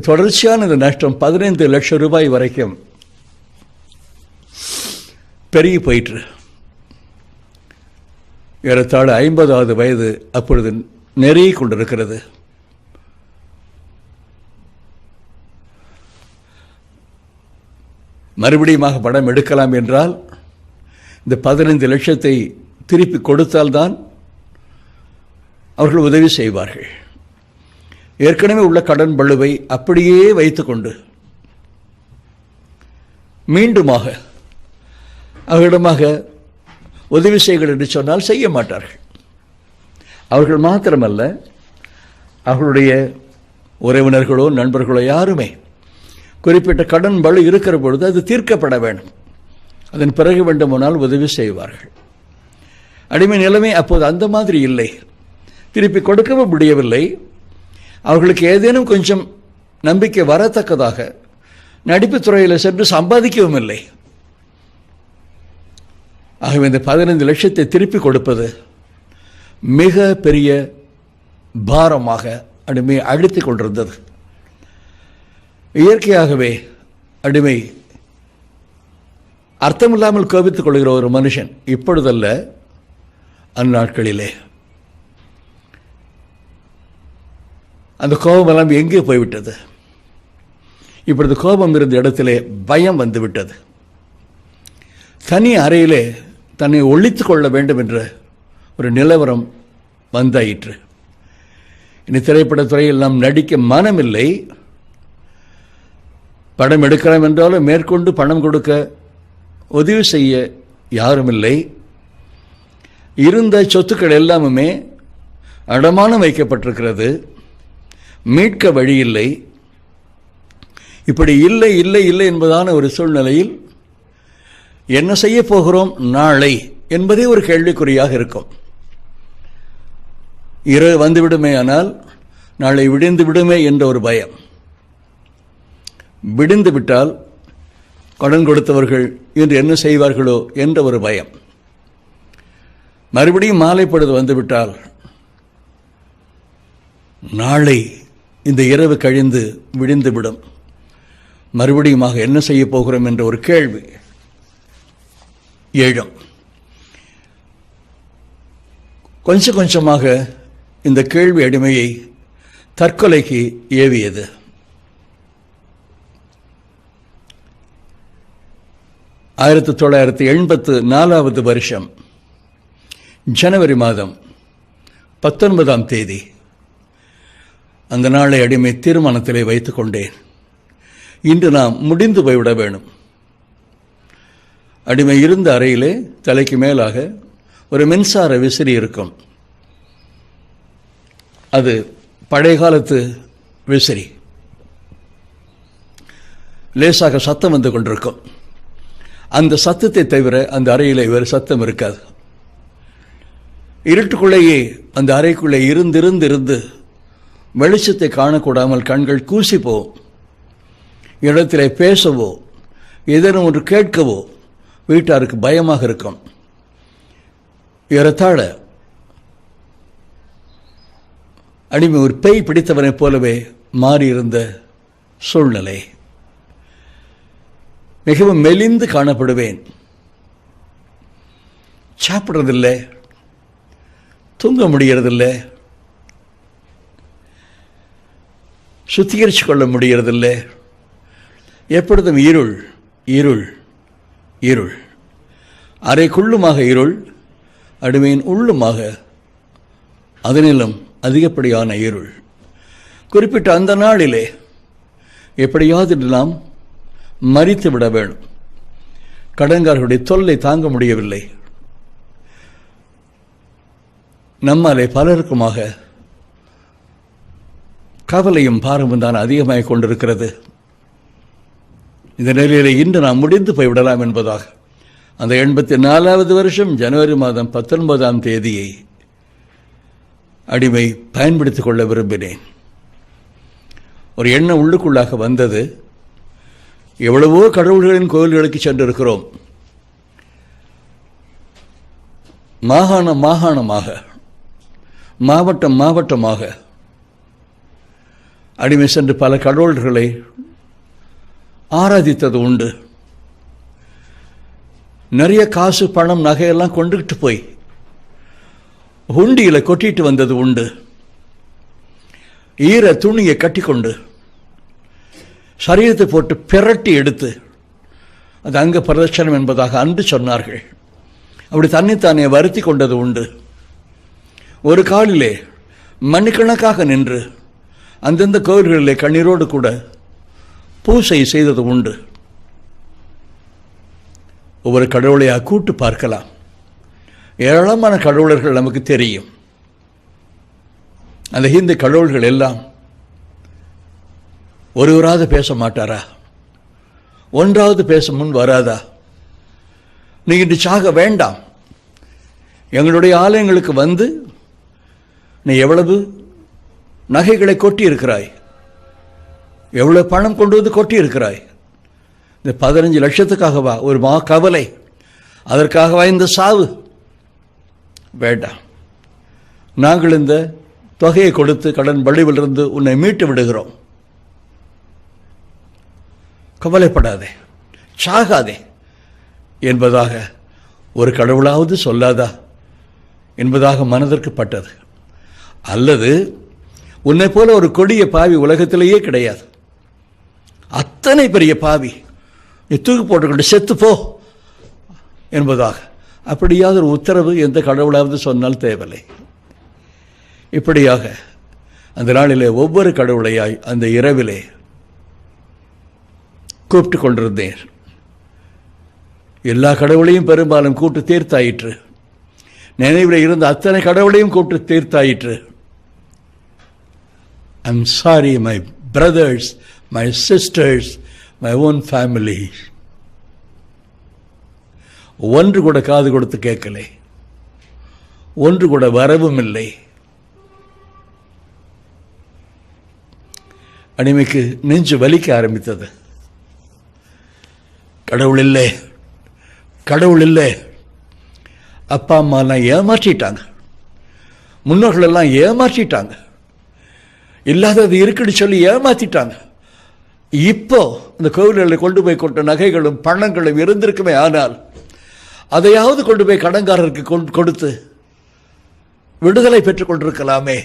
தொடர்ச்சியான இந்த நஷ்டம் 15 லட்சம் ரூபாய் வரைக்கும் பெருகி போயிற்று. ஏறத்தாழ 50வது வயது அப்பொழுது நெருங்கி கொண்டிருக்கிறது. மறுபடியும் படம் எடுக்கலாம் என்றால் இந்த 15 லட்சத்தை திருப்பி கொடுத்தால்தான் அவர்கள் உதவி செய்வார்கள். ஏற்கனவே உள்ள கடன் பளுவை அப்படியே வைத்துக்கொண்டு மீண்டுமாக அவர்களிடமாக உதவி செய்கள் என்று சொன்னால் செய்ய மாட்டார்கள். அவர்கள் மாத்திரமல்ல, அவர்களுடைய உறவினர்களோ நண்பர்களோ யாருமே குறிப்பிட்ட கடன் பளு இருக்கிற பொழுது அது தீர்க்கப்பட வேண்டும். அதன் பிறகு வேண்டுமானால் உதவி செய்வார்கள். அடிமை நிலைமை அப்போது அந்த மாதிரி இல்லை. திருப்பி கொடுக்கவும் முடியவில்லை. அவர்களுக்கு ஏதேனும் கொஞ்சம் நம்பிக்கை வரத்தக்கதாக நடிப்புத் துறையில் சென்று சம்பாதிக்கவும் இல்லை. ஆகவே இந்த 15 லட்சத்தை திருப்பி கொடுப்பது மிக பெரிய பாரமாக அடிமை அழுத்திக் கொண்டிருந்தது. இயற்கையாகவே அடிமை அர்த்தமில்லாமல் கோபித்துக் கொள்கிற ஒரு மனுஷன். இப்பொழுதல்ல, அந்நாட்களிலே. அந்த கோபமெல்லாம் எங்கே போய்விட்டது? இப்பொழுது கோபம் இருந்த இடத்திலே பயம் வந்துவிட்டது. தனி அறையிலே தன்னை ஒழித்து கொள்ள வேண்டும் என்ற ஒரு நிலவரம் வந்தாயிற்று. இனி திரைப்படத்துறையில் நாம் நடிக்க மனமில்லை. படம் எடுக்கலாம் என்றாலும் மேற்கொண்டு பணம் கொடுக்க உதவி செய்ய யாரும் இல்லை. இருந்த சொத்துக்கள் எல்லாமுமே அடமானம் வைக்கப்பட்டிருக்கிறது. மீட்க வழி இல்லை. இப்படி இல்லை இல்லை இல்லை என்பதான ஒரு சூழ்நிலையில் என்ன செய்ய போகிறோம் நாளை என்பதே ஒரு கேள்விக்குறியாக இருக்கும். இரவு வந்துவிடுமே, ஆனால் நாளை விடிந்து விடுமே என்ற ஒரு பயம். விடிந்து விட்டால் கடன் கொடுத்தவர்கள் இன்று என்ன செய்வார்களோ என்ற ஒரு பயம். மறுபடியும் மாலை பொழுது வந்துவிட்டால் நாளை இந்த இரவு கழிந்து விடிந்துவிடும், மறுபடியுமாக என்ன செய்ய போகிறோம் என்ற ஒரு கேள்வி எழும். கொஞ்சம் கொஞ்சமாக இந்த கேள்வி அடிமையை தற்கொலைக்கு ஏவியது. 1984 வருஷம் ஜனவரி மாதம் 19ஆம் தேதி அந்த நாளை அடிமை தீர்மானத்திலே வைத்துக் கொண்டேன். இன்று நாம் முடிந்து போய்விட வேணும். அடிமை இருந்த அறையிலே தலைக்கு மேலாக ஒரு மின்சார விசிறி இருக்கும். அது பழைய காலத்து விசிறி. லேசாக சத்தம் வந்து கொண்டிருக்கும். அந்த சத்தத்தை தவிர அந்த அறையிலே வேறு சத்தம் இருக்காது. இருட்டுக்குள்ளேயே அந்த அறைக்குள்ளே இருந்து வெளிச்சத்தை காணக்கூடாமல் கண்கள் கூசி போகும். இடத்திலே பேசவோ ஏதேனும் ஒன்று கேட்கவோ வீட்டாருக்கு பயமாக இருக்கும். ஏறத்தாழ அடிமை ஒரு பேய் பிடித்தவனைப் போலவே மாறியிருந்த சூழ்நிலை. மிகவும் மெலிந்து காணப்படுவேன். சாப்பிட்றதில்லை, தூங்க முடியறதில்லை, சுத்திகரித்து கொள்ள முடியறதில்லை. எப்பொழுதும் இருள் இருள் இருள், அறைக்குள்ளுமாக இருள், அடிமையின் உள்ளுமாக அதனிலும் அதிகப்படியான இருள். குறிப்பிட்ட அந்த நாளிலே எப்படியாவது நாம் மரித்து விட வேணும். கடன்காரர்களுடைய தொல்லை தாங்க முடியவில்லை. நம்மாலே பலருக்குமாக கவலையும் பாரமும் தான் அதிகமாக கொண்டிருக்கிறது. இந்த நிலையிலே இன்று நாம் முடிந்து போய்விடலாம் என்பதாக அந்த 84வது வருஷம் ஜனவரி மாதம் 19ஆம் தேதியை அடிமை பயன்படுத்திக் கொள்ள விரும்பினேன். ஒரு எண்ணம் உள்ளுக்குள்ளாக வந்தது. எவ்வளவோ கடவுள்களின் கோயில்களுக்கு சென்றிருக்கிறோம். மாகாணமாக, மாவட்டமாக அடிமை சென்று பல கடவுள்களை ஆராதித்தது உண்டு. நிறைய காசு, பணம், நகையெல்லாம் கொண்டுகிட்டு போய் உண்டியில் கொட்டிட்டு வந்தது உண்டு. ஈர துணியை கட்டிக்கொண்டு சரீரத்தை போட்டு பிரட்டி எடுத்து அது அங்க பிரதட்சணம் என்பதாக அன்று சொன்னார்கள். அப்படி தன்னைத்தானே வருத்தி கொண்டது உண்டு. ஒரு காலிலே மணிக்கணக்காக நின்று அந்தந்த கோவில்களிலே கண்ணீரோடு கூட பூசை செய்தது உண்டு. ஒவ்வொரு கடவுளையாக கூட்டு பார்க்கலாம். ஏராளமான கடவுளர்கள் நமக்கு தெரியும். அந்த ஹிந்து கடவுள்கள் எல்லாம் ஒருவராவது பேச மாட்டாரா? ஒன்றாவது பேச முன் வராதா? நீ இன்று சாக வேண்டாம், எங்களுடைய ஆலயங்களுக்கு வந்து நீ எவ்வளவு நகைகளை கொட்டி இருக்கிறாய், எவ்வளவு பணம் கொண்டு வந்து கொட்டி இருக்கிறாய், இந்த 15 லட்சத்துக்காகவா ஒரு கவலை? அதற்காகவா இந்த சாவு? வேண்டாம். நாங்கள் இந்த தொகையை கொடுத்து கடன் வடிவிலிருந்து உன்னை மீட்டு விடுகிறோம். கவலைப்படாதே, சாகாதே என்பதாக ஒரு கடவுளாவது சொல்லாதா என்பதாக மனதிற்கு பட்டது. அல்லது உன்னை போல ஒரு கொடிய பாவி உலகத்திலேயே கிடையாது, அத்தனை பெரிய பாவி, நீ தூக்கி போட்டுக்கொண்டு செத்து போ என்பதாக அப்படியாவது ஒரு உத்தரவு எந்த கடவுளாவது சொன்னால் தேவையில்லை. இப்படியாக அந்த நாளிலே ஒவ்வொரு கடவுளையாய் அந்த இரவிலே கூப்பிட்டு கொண்டிருந்தேன். எல்லா கடவுளையும் பெரும்பாலும் கூட்டு தீர்த்தாயிற்று. நினைவில் இருந்த அத்தனை கடவுளையும் கூப்பிட்டு தீர்த்தாயிற்று. I'm sorry my brothers, my sisters, my own family. ஒன்று கூட காது கொடுத்து கேட்கலை, ஒன்று கூட வரவும் இல்லை. அடிமைக்கு நெஞ்சு வலிக்க ஆரம்பித்தது. கடவுள் இல்லை, கடவுள் இல்லை. அப்பா அம்மாலாம் ஏமாற்றிட்டாங்க, முன்னோர்கள் எல்லாம் ஏமாற்றிட்டாங்க, இல்லாதது இருக்குன்னு சொல்லி ஏமாற்றிட்டாங்க. இப்போ இந்த கோவில்களில் கொண்டு போய் கொண்ட நகைகளும் பணங்களும் இருந்திருக்குமே, ஆனால் அதையாவது கொண்டு போய் கடன்காரருக்கு கொடுத்து விடுதலை பெற்றுக் கொண்டிருக்கலாமே,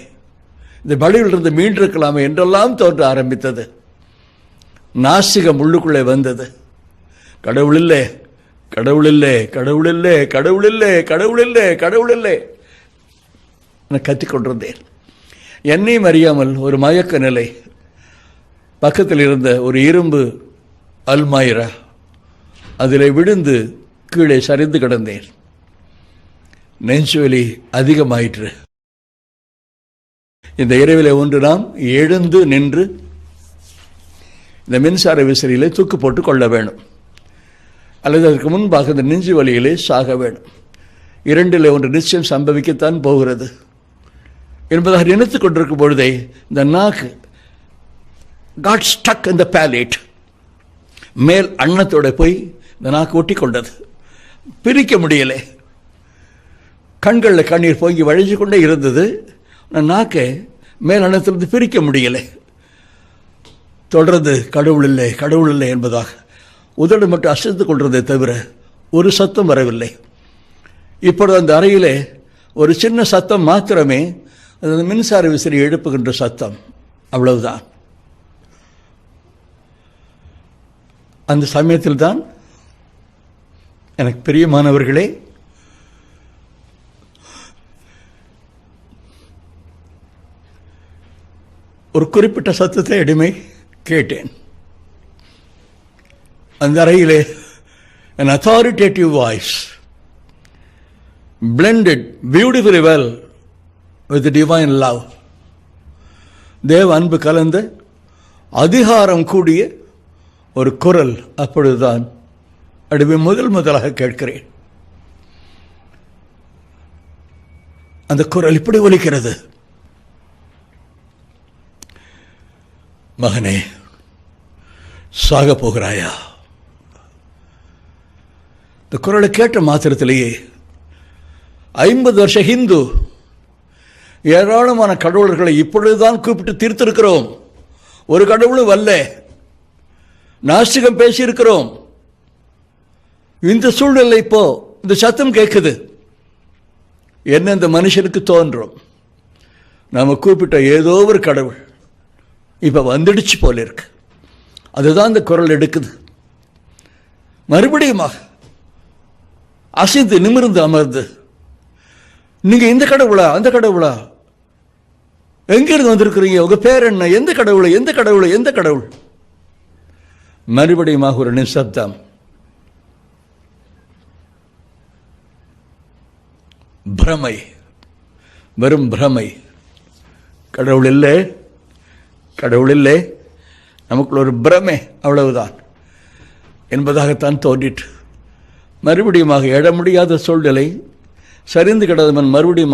இந்த பலியிலிருந்து மீண்டிருக்கலாமே என்றெல்லாம் தோன்ற ஆரம்பித்தது. நாசிகம் உள்ளுக்குள்ளே வந்தது. கடவுள் இல்லை, கடவுள் இல்லை, கடவுள் இல்லை, கடவுள் இல்லை, கடவுள் இல்லை, கடவுள் இல்லை நான் கத்திக்கொண்டிருந்தேன். என்னையும் அறியாமல் ஒரு மயக்க நிலை. பக்கத்தில் இருந்த ஒரு இரும்பு அல்மாயிரா, அதில் விழுந்து கீழே சரிந்து கிடந்தேன். நெஞ்சுவலி அதிகமாயிற்று. இந்த இரவிலே ஒன்று நாம் எழுந்து நின்று இந்த மின்சார விசிறியிலே தூக்கு போட்டு கொள்ள வேணும், அல்லது அதற்கு முன்பாக இந்த நெஞ்சு வலியிலே சாக வேணும். இரண்டிலே ஒன்று நிச்சயம் சம்பவிக்கத்தான் போகிறது என்பதாக நினைத்துக் கொண்டிருக்கும் பொழுதே இந்த நாக்கு got stuck in the palate. மேல் அன்னத்தோட போய் இந்த நாக்கு ஒட்டி கொண்டது. பிரிக்க முடியலை. கண்களில் கண்ணீர் பொங்கி வழிஞ்சு கொண்டே இருந்தது. நாக்கை மேல் அன்னத்திலிருந்து பிரிக்க முடியலை. தொடர்ந்து கடவுள் இல்லை, கடவுள் இல்லை என்பதாக உதடு மட்டும் அசைத்து கொண்டதை தவிர ஒரு சத்தம் வரவில்லை. இப்பொழுது அந்த அறையிலே ஒரு சின்ன சத்தம் மாத்திரமே, அது மின்சார விசிறி எழுப்புகின்ற சத்தம், அவ்வளவுதான். அந்த சமயத்தில் தான் எனக்கு பிரியமானவர்களே, ஒரு குறிப்பிட்ட சத்தத்தை அடிமை கேட்டேன். அந்த அறையிலே an authoritative voice blended beautifully well with the divine love. தேவ அன்பு கலந்த அதிகாரம் கூடிய ஒரு குரல் அப்பொழுதுதான் அடிமை முதலாக கேட்கிறேன். அந்த குரல் இப்படி ஒலிக்கிறது: மகனே, சாக போகிறாயா? இந்த குரலை கேட்ட மாத்திரத்திலேயே 50 வருஷ ஹிந்து ஏராளமான கடவுளர்களை இப்பொழுதுதான் கூப்பிட்டு தீர்த்திருக்கிறோம். ஒரு கடவுளும் வல்ல, நாஸ்திகம் பேசியிருக்கிறோம். இந்த சூழ்நிலை இப்போ இந்த சத்தம் கேட்குது. என்ன இந்த மனுஷனுக்கு தோன்றும், நாம கூப்பிட்ட ஏதோ ஒரு கடவுள் இப்ப வந்துடுச்சு போல இருக்கு. அதுதான் இந்த குரல் எடுக்குது. மறுபடியும் அசைந்து நிமிர்ந்து அமர்ந்து, நீங்க இந்த கடவுளா, அந்த கடவுளா, எங்கிருந்து வந்திருக்கிறீங்க, உங்க பேர் என்ன, எந்த கடவுள், எந்த கடவுள், எந்த கடவுள்? மறுபடியும் ஒரு நிசப்தம். பிரமை, வெறும் பிரமை. கடவுள் இல்லை, கடவுள் இல்லை, நமக்குள்ள ஒரு பிரமை, அவ்வளவுதான் என்பதாகத்தான் தோன்றிற்று. மறுபடியும் எழ முடியாத சூழ்நிலை, சரிந்து கிடந்தவன் மறுபடியும்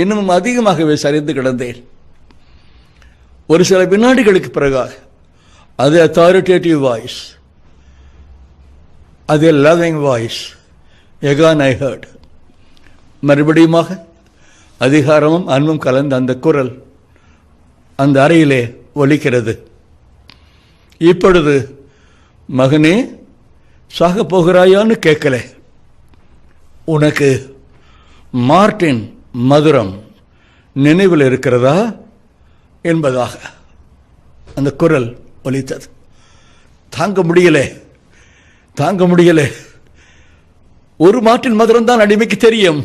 இன்னும் அதிகமாகவே சரிந்து கிடந்தேன். ஒரு சில வினாடிகளுக்கு பிறகாக அது அத்தாரிட்டேட்டிவ் வாய்ஸ், அது லவிங் வாய்ஸ், எகான் ஐ ஹர்ட். மறுபடியும் அதிகாரமும் அன்பும் கலந்த அந்த குரல் அந்த அறையிலே ஒலிக்கிறது. இப்பொழுது மகனே, சாக போகிறாயான்னு கேட்கல, உனக்கு மார்ட்டின் மதுரம் நினைவில் இருக்கிறதா என்பதாக அந்த குரல் ஒலித்தது. தாங்க முடியல, தாங்க முடியல. ஒரு மார்ட்டின் மதுரம் தான் அடிமைக்கு தெரியும்,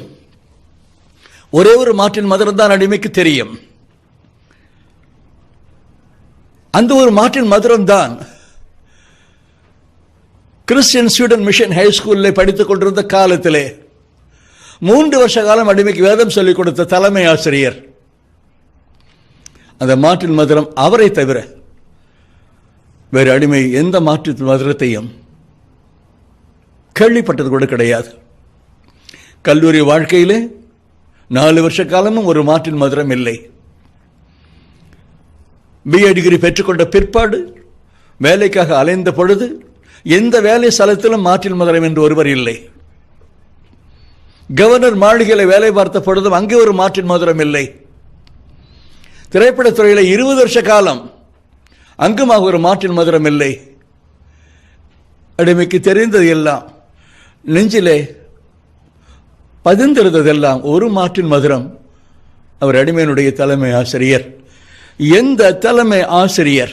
ஒரே ஒரு மார்ட்டின் மதுரம் தான் அடிமைக்கு தெரியும். அந்த ஒரு மார்ட்டின் மதுரம் தான் கிறிஸ்டியன் ஸ்வீடன் மிஷன் ஹை ஸ்கூலில் படித்துக் கொண்டிருந்த காலத்திலே 3 வருஷ காலம் அடிமைக்கு வேதம் சொல்லிக் கொடுத்த தலைமை ஆசிரியர். அந்த மார்ட்டின் மதுரம் அவரை தவிர வேறு அடிமை எந்த மார்ட்டின் மதுரத்தையும் கேள்விப்பட்டது கூட கிடையாது. கல்லூரி வாழ்க்கையிலே 4 வருஷ காலமும் ஒரு மார்ட்டின் மதுரம் இல்லை. பிஏ டிகிரி பெற்றுக்கொண்ட பிற்பாடு வேலைக்காக அலைந்த பொழுது எந்த வேலை ஸ்தலத்திலும் மார்ட்டின் மதுரம் என்று ஒருவர் இல்லை. கவர்னர் மாளிகையில வேலை பார்த்த பொழுதும் அங்கே ஒரு மார்ட்டின் மதுரம் இல்லை. திரைப்படத்துறையில் 20 வருஷ காலம் அங்குமாக ஒரு மார்ட்டின் மதுரம் இல்லை. அடிமைக்கு தெரிந்தது எல்லாம், நெஞ்சிலே பதிந்திருந்ததெல்லாம் ஒரு மார்ட்டின் மதுரம். அவர் அடிமையினுடைய தலைமை ஆசிரியர். எந்த தலைமை ஆசிரியர்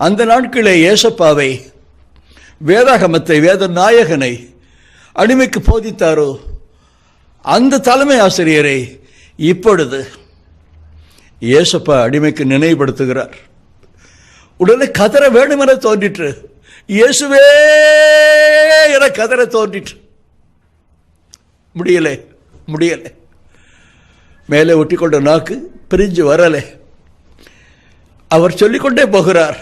அந்த நாட்களே ஏசப்பாவை, வேதாகமத்தை, வேத நாயகனை அடிமைக்கு போதித்தாரோ அந்த தலைமை ஆசிரியரை இப்பொழுது ஏசப்பா அடிமைக்கு நினைவுபடுத்துகிறார். உடனே கதற வேண்டும் என தோன்றிற்று. இயேசுவே என கதற தோன்றிற்று. முடியலை, முடியலை. மேலே ஒட்டிக்கொண்ட நாக்கு பிரிஞ்சு வரலை. அவர் சொல்லிக்கொண்டே போகிறார்.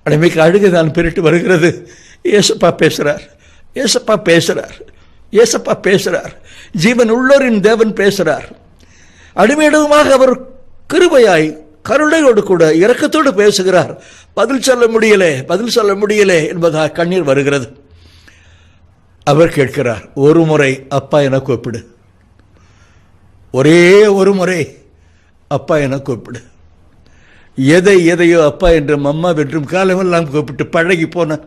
அடிமைக்கு அழுகைதான் பிரிட்டு வருகிறது. ஏசப்பா பேசுறார், ஏசப்பா பேசுறார், ஏசப்பா பேசுறார். ஜீவன் உள்ளோரின் தேவன் பேசுறார். அடிமையிடமாக அவர் கிருபையாய் கருணையோடு கூட இரக்கத்தோடு பேசுகிறார். பதில் சொல்ல முடியலே என்பதாக கண்ணீர் வருகிறது. அவர் கேட்கிறார், ஒரு முறை அப்பா என கூப்பிடு, ஒரே ஒரு முறை அப்பா என கூப்பிடு. எதையோ அப்பா என்றும் அம்மா வென்றும் காலமெல்லாம் கூப்பிட்டு பழகி போன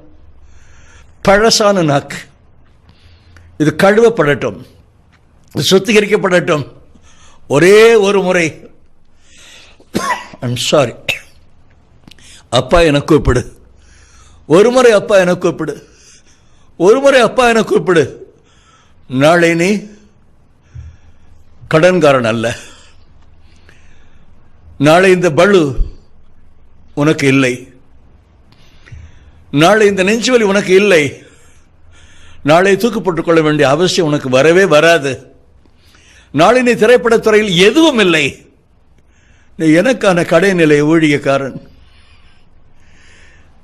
பழசான நாக்கு. இது கழுவப்படட்டும், சுத்திகரிக்கப்படட்டும். ஒரே ஒரு முறை ஐம் சாரி அப்பா என கூப்பிடு, ஒரு முறை அப்பா என கூப்பிடு, ஒரு முறை அப்பா என கூப்பிடு. நாளை நீ கடன்காரன் அல்ல. நாளை இந்த பளு உனக்கு இல்லை. நாளை இந்த நெஞ்சுவலி உனக்கு இல்லை. நாளை தூக்கப்பட்டுக் கொள்ள வேண்டிய அவசியம் உனக்கு வரவே வராது. நாளை நீ திரைப்படத்துறையில் எதுவும் இல்லை. நீ எனக்கான கடைநிலை ஊழியக்காரன்.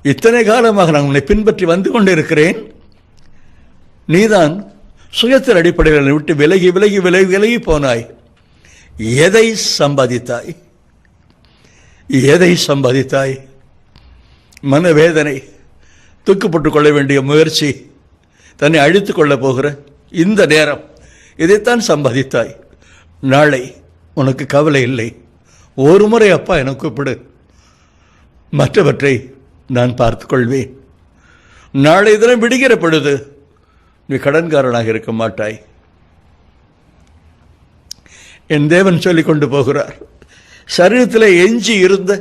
இத்தனை காலமாக நான் உன்னை பின்பற்றி வந்து கொண்டிருக்கிறேன். நீதான் சுயத்தின் அடிப்படையில் விட்டு விலகி விலகி விலகி விலகி போனாய். எதை சம்பாதித்தாய்? எதை சம்பாதித்தாய்? மனவேதனை, தூக்கப்பட்டுக் கொள்ள வேண்டிய முயற்சி, தன்னை அழித்துக் கொள்ளப் போகிற இந்த நேரம், இதைத்தான் சம்பாதித்தாய். நாளை உனக்கு கவலை இல்லை. ஒரு முறை அப்பா என கூப்பிடு, மற்றவற்றை நான் பார்த்துக் கொள்வேன். நாளை தினம் விடுகிற பொழுது நீ கடன்காரனாக இருக்க மாட்டாய். என் தேவன் சொல்லிக் கொண்டு போகிறார். சரீரத்தில் எஞ்சி இருந்த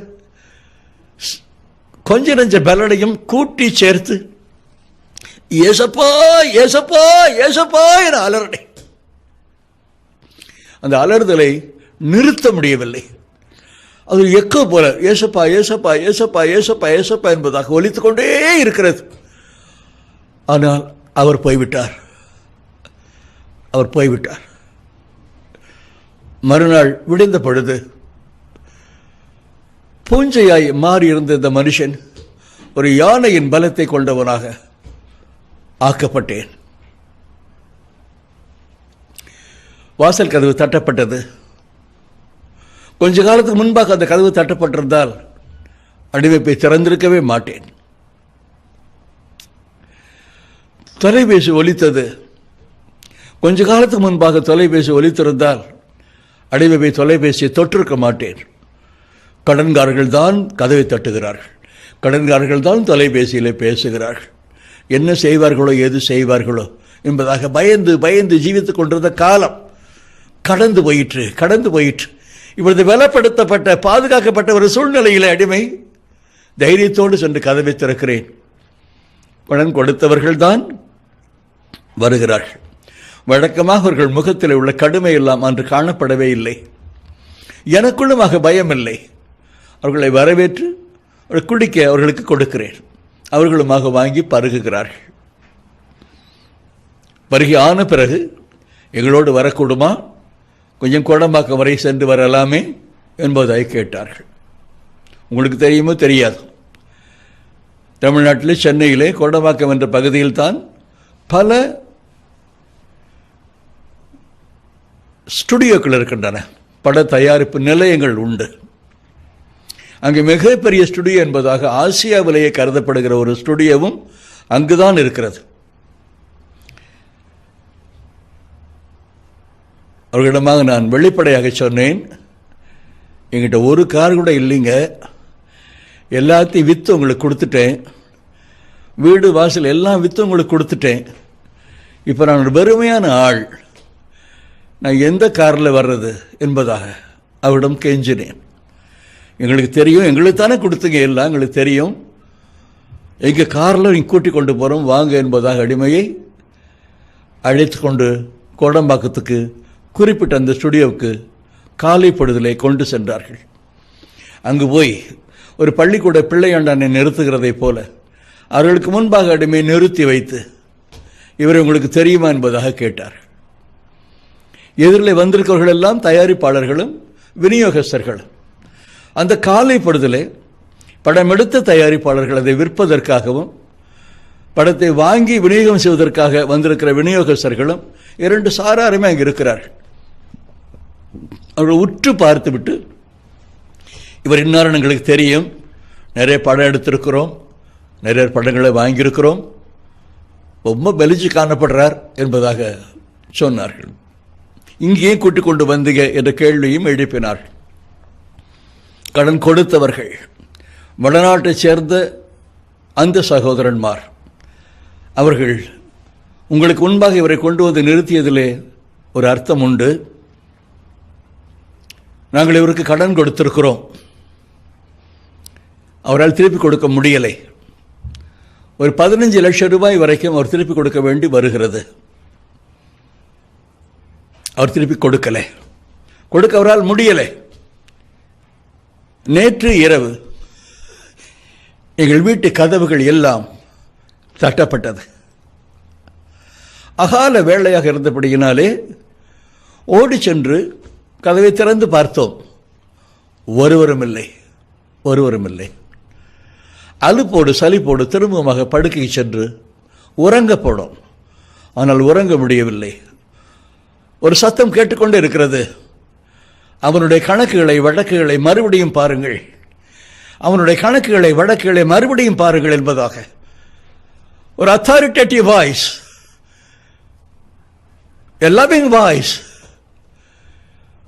கொஞ்ச நெஞ்ச பலனையும் கூட்டி சேர்த்து ஏசப்பா ஏசப்பா ஏசப்பா என அலறடை. அந்த அலறுதலை நிறுத்த முடியவில்லை. அது எக்கோ போல ஏசப்பா ஏசப்பா ஏசப்பா ஏசப்பா ஏசப்பா என்பதாக ஒலித்துக் கொண்டே இருக்கிறது. ஆனால் அவர் போய்விட்டார். அவர் போய்விட்டார். மறுநாள் விடிந்த பொழுது பூஞ்சையாய் மாறியிருந்த இந்த மனுஷன் ஒரு யானையின் பலத்தை கொண்டவனாக ஆக்கப்பட்டேன். வாசல் கதவு தட்டப்பட்டது. கொஞ்ச காலத்துக்கு முன்பாக அந்த கதவு தட்டப்பட்டிருந்தால் அடிமைப்பை திறந்திருக்கவே மாட்டேன். தொலைபேசி ஒலித்தது. கொஞ்ச காலத்துக்கு முன்பாக தொலைபேசி ஒலித்திருந்தால் அடிமைப்பை தொலைபேசியை தொற்றிருக்க மாட்டேன். கடன்காரர்கள் தான் கதவை தட்டுகிறார்கள். கடன்காரர்கள் தான் தொலைபேசியில் பேசுகிறார்கள். என்ன செய்வார்களோ எது செய்வார்களோ என்பதாக பயந்து பயந்து ஜீவித்துக் கொண்டிருந்த காலம் கடந்து போயிற்று. இப்பொழுது பலப்படுத்தப்பட்ட பாதுகாக்கப்பட்ட ஒரு சூழ்நிலையில் அடிமை தைரியத்தோடு சென்று கதவை திறக்கிறேன். கடன் கொடுத்தவர்கள் தான் வருகிறார்கள். வழக்கமாக அவர்கள் முகத்தில் உள்ள கடுமை எல்லாம் அன்று காணப்படவே இல்லை. எனக்குள்ளுமாக பயம் இல்லை. அவர்களை வரவேற்று குடிக்க அவர்களுக்கு கொடுக்கிறேன். அவர்களுமாக வாங்கி பருகுகிறார்கள். பருகி ஆன பிறகு எங்களோடு வரக்கூடுமா, கொஞ்சம் கோடம்பாக்கம் வரை சென்று வரலாமே என்பதை கேட்டார்கள். உங்களுக்கு தெரியுமோ தெரியாது, தமிழ்நாட்டில் சென்னையிலே கோடம்பாக்கம் என்ற பகுதியில் தான் பல ஸ்டுடியோக்கள் இருக்கின்றன. பட தயாரிப்பு நிலையங்கள் உண்டு. அங்கே மிகப்பெரிய ஸ்டுடியோ என்பதாக ஆசியாவிலேயே கருதப்படுகிற ஒரு ஸ்டுடியோவும் அங்குதான் இருக்கிறது. அவர்களிடமாக நான் வெளிப்படையாக சொன்னேன், என்கிட்ட ஒரு கார் கூட இல்லைங்க, எல்லாத்தையும் விற்று உங்களுக்கு கொடுத்துட்டேன், வீடு வாசல் எல்லாம் விற்று உங்களுக்கு கொடுத்துட்டேன். இப்போ நான் ஒரு வெறுமையான ஆள், நான் எந்த காரில் வர்றது என்பதாக அவரிடம் கெஞ்சினேன். எங்களுக்கு தெரியும், எங்களுக்கு தானே கொடுத்தீங்க, எல்லாம் எங்களுக்கு தெரியும், எங்கள் காரில் நீங்கள் கூட்டிக் கொண்டு போகிறோம் வாங்க என்பதாக அடிமையை அழைத்து கொண்டு கோடம்பாக்கத்துக்கு குறிப்பிட்ட அந்த ஸ்டுடியோவுக்கு காலை பொழுதிலே கொண்டு சென்றார்கள். அங்கு போய் ஒரு பள்ளிக்கூட பிள்ளையாண்டானை நிறுத்துகிறதை போல அவர்களுக்கு முன்பாக அடிமை நிறுத்தி வைத்து இவரை உங்களுக்கு தெரியுமா என்பதாக கேட்டார். எதிரில் வந்திருக்கிறவர்கள் எல்லாம் தயாரிப்பாளர்களும் விநியோகஸ்தர்களும். அந்த காலை பொழுதிலே படம் எடுத்த தயாரிப்பாளர்கள் அதை விற்பதற்காகவும் படத்தை வாங்கி விநியோகம் செய்வதற்காக வந்திருக்கிற விநியோகஸ்தர்களும் இரண்டு சாராருமே அங்கே இருக்கிறார்கள். அவர்கள் உற்று பார்த்துவிட்டு இவர் இன்னாரும் எங்களுக்கு தெரியும், நிறைய படம் எடுத்திருக்கிறோம், நிறைய படங்களை வாங்கியிருக்கிறோம், ரொம்ப பெலிச்சு காணப்படுறார் என்பதாக சொன்னார்கள். இங்கேயே கூட்டிக் கொண்டு வந்தீங்க என்ற கேள்வியும் எழுப்பினார்கள். கடன் கொடுத்தவர்கள் வடநாட்டைச் சேர்ந்த அந்த சகோதரன்மார், அவர்கள் உங்களுக்கு முன்பாக இவரை கொண்டு வந்து நிறுத்தியதிலே ஒரு அர்த்தம் உண்டு. நாங்கள் இவருக்கு கடன் கொடுத்திருக்கிறோம், அவரால் திருப்பி கொடுக்க முடியலை, ஒரு 15 லட்சம் ரூபாய் வரைக்கும் அவர் திருப்பி கொடுக்க வேண்டி வருகிறது. அவர் திருப்பி கொடுக்கலை, கொடுக்க அவரால் முடியலை. நேற்று இரவு எங்கள் வீட்டு கதவுகள் எல்லாம் தட்டப்பட்டது. அகால வேளையாக இருந்தபடியினாலே ஓடி சென்று கதவை திறந்து பார்த்தோம். ஒருவரும் இல்லை, ஒருவரும் இல்லை. அலுப்போடு சலிப்போடு திரும்பமாக படுக்கை சென்று உறங்க போனோம். ஆனால் உறங்க முடியவில்லை. ஒரு சத்தம் கேட்டுக்கொண்டே இருக்கிறது. அவனுடைய கணக்குகளை வழக்குகளை மறுபடியும் பாருங்கள், அவனுடைய கணக்குகளை வழக்குகளை மறுபடியும் பாருங்கள் என்பதாக ஒரு authoritative voice, a loving voice,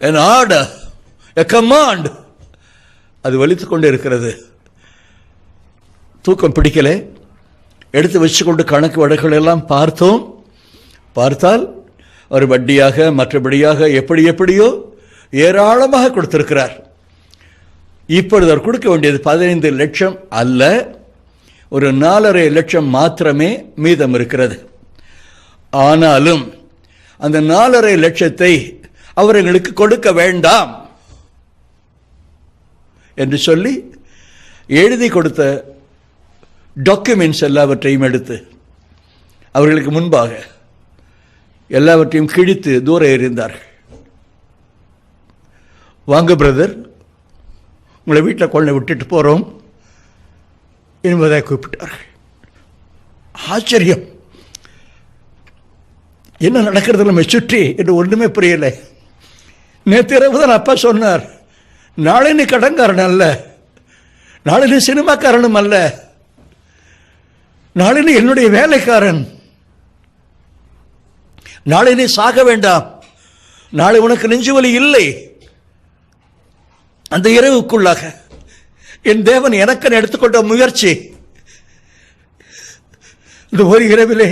an order, a command, அது ஒலித்துக் கொண்டே இருக்கிறது. தூக்கம் பிடிக்கலை, எடுத்து வச்சுக்கொண்டு கணக்கு வழக்குகள் எல்லாம் பார்த்தோம். பார்த்தால் ஒரு வட்டியாக மற்றபடியாக எப்படியோ ஏராளமாக கொடுத்திருக்கிறார். இப்பொழுது அவர் கொடுக்க வேண்டியது 15 லட்சம் அல்ல, ஒரு 4.5 லட்சம் மாத்திரமே மீதம் இருக்கிறது. ஆனாலும் அந்த 4.5 லட்சத்தை அவர் எங்களுக்கு கொடுக்க வேண்டாம் என்று சொல்லி எழுதி கொடுத்த டாக்குமெண்ட்ஸ் எல்லாவற்றையும் எடுத்து அவர்களுக்கு முன்பாக எல்லாவற்றையும் கிழித்து தூர எறிந்தார்கள். வாங்க பிரதர், உங்களை வீட்டில் கொள்ள விட்டுட்டு போகிறோம் என்பதை கூப்பிட்டார்கள். ஆச்சரியம், என்ன நடக்கிறது நம்ம சுற்றி என்று ஒன்றுமே புரியலை. நேற்று இரவு தான் அப்பா சொன்னார், நாளை நீ கடன்காரன் அல்ல, நாளை நீ சினிமாக்காரனும் அல்ல, நாளை நீ என்னுடைய வேலைக்காரன், நாளை நீ சாக வேண்டாம், நாளை உனக்கு நெஞ்சுவலி இல்லை. அந்த இரவுக்குள்ளாக என் தேவன் எனக்கு எடுத்துக்கொண்ட முயற்சி இந்த ஒரு இரவிலே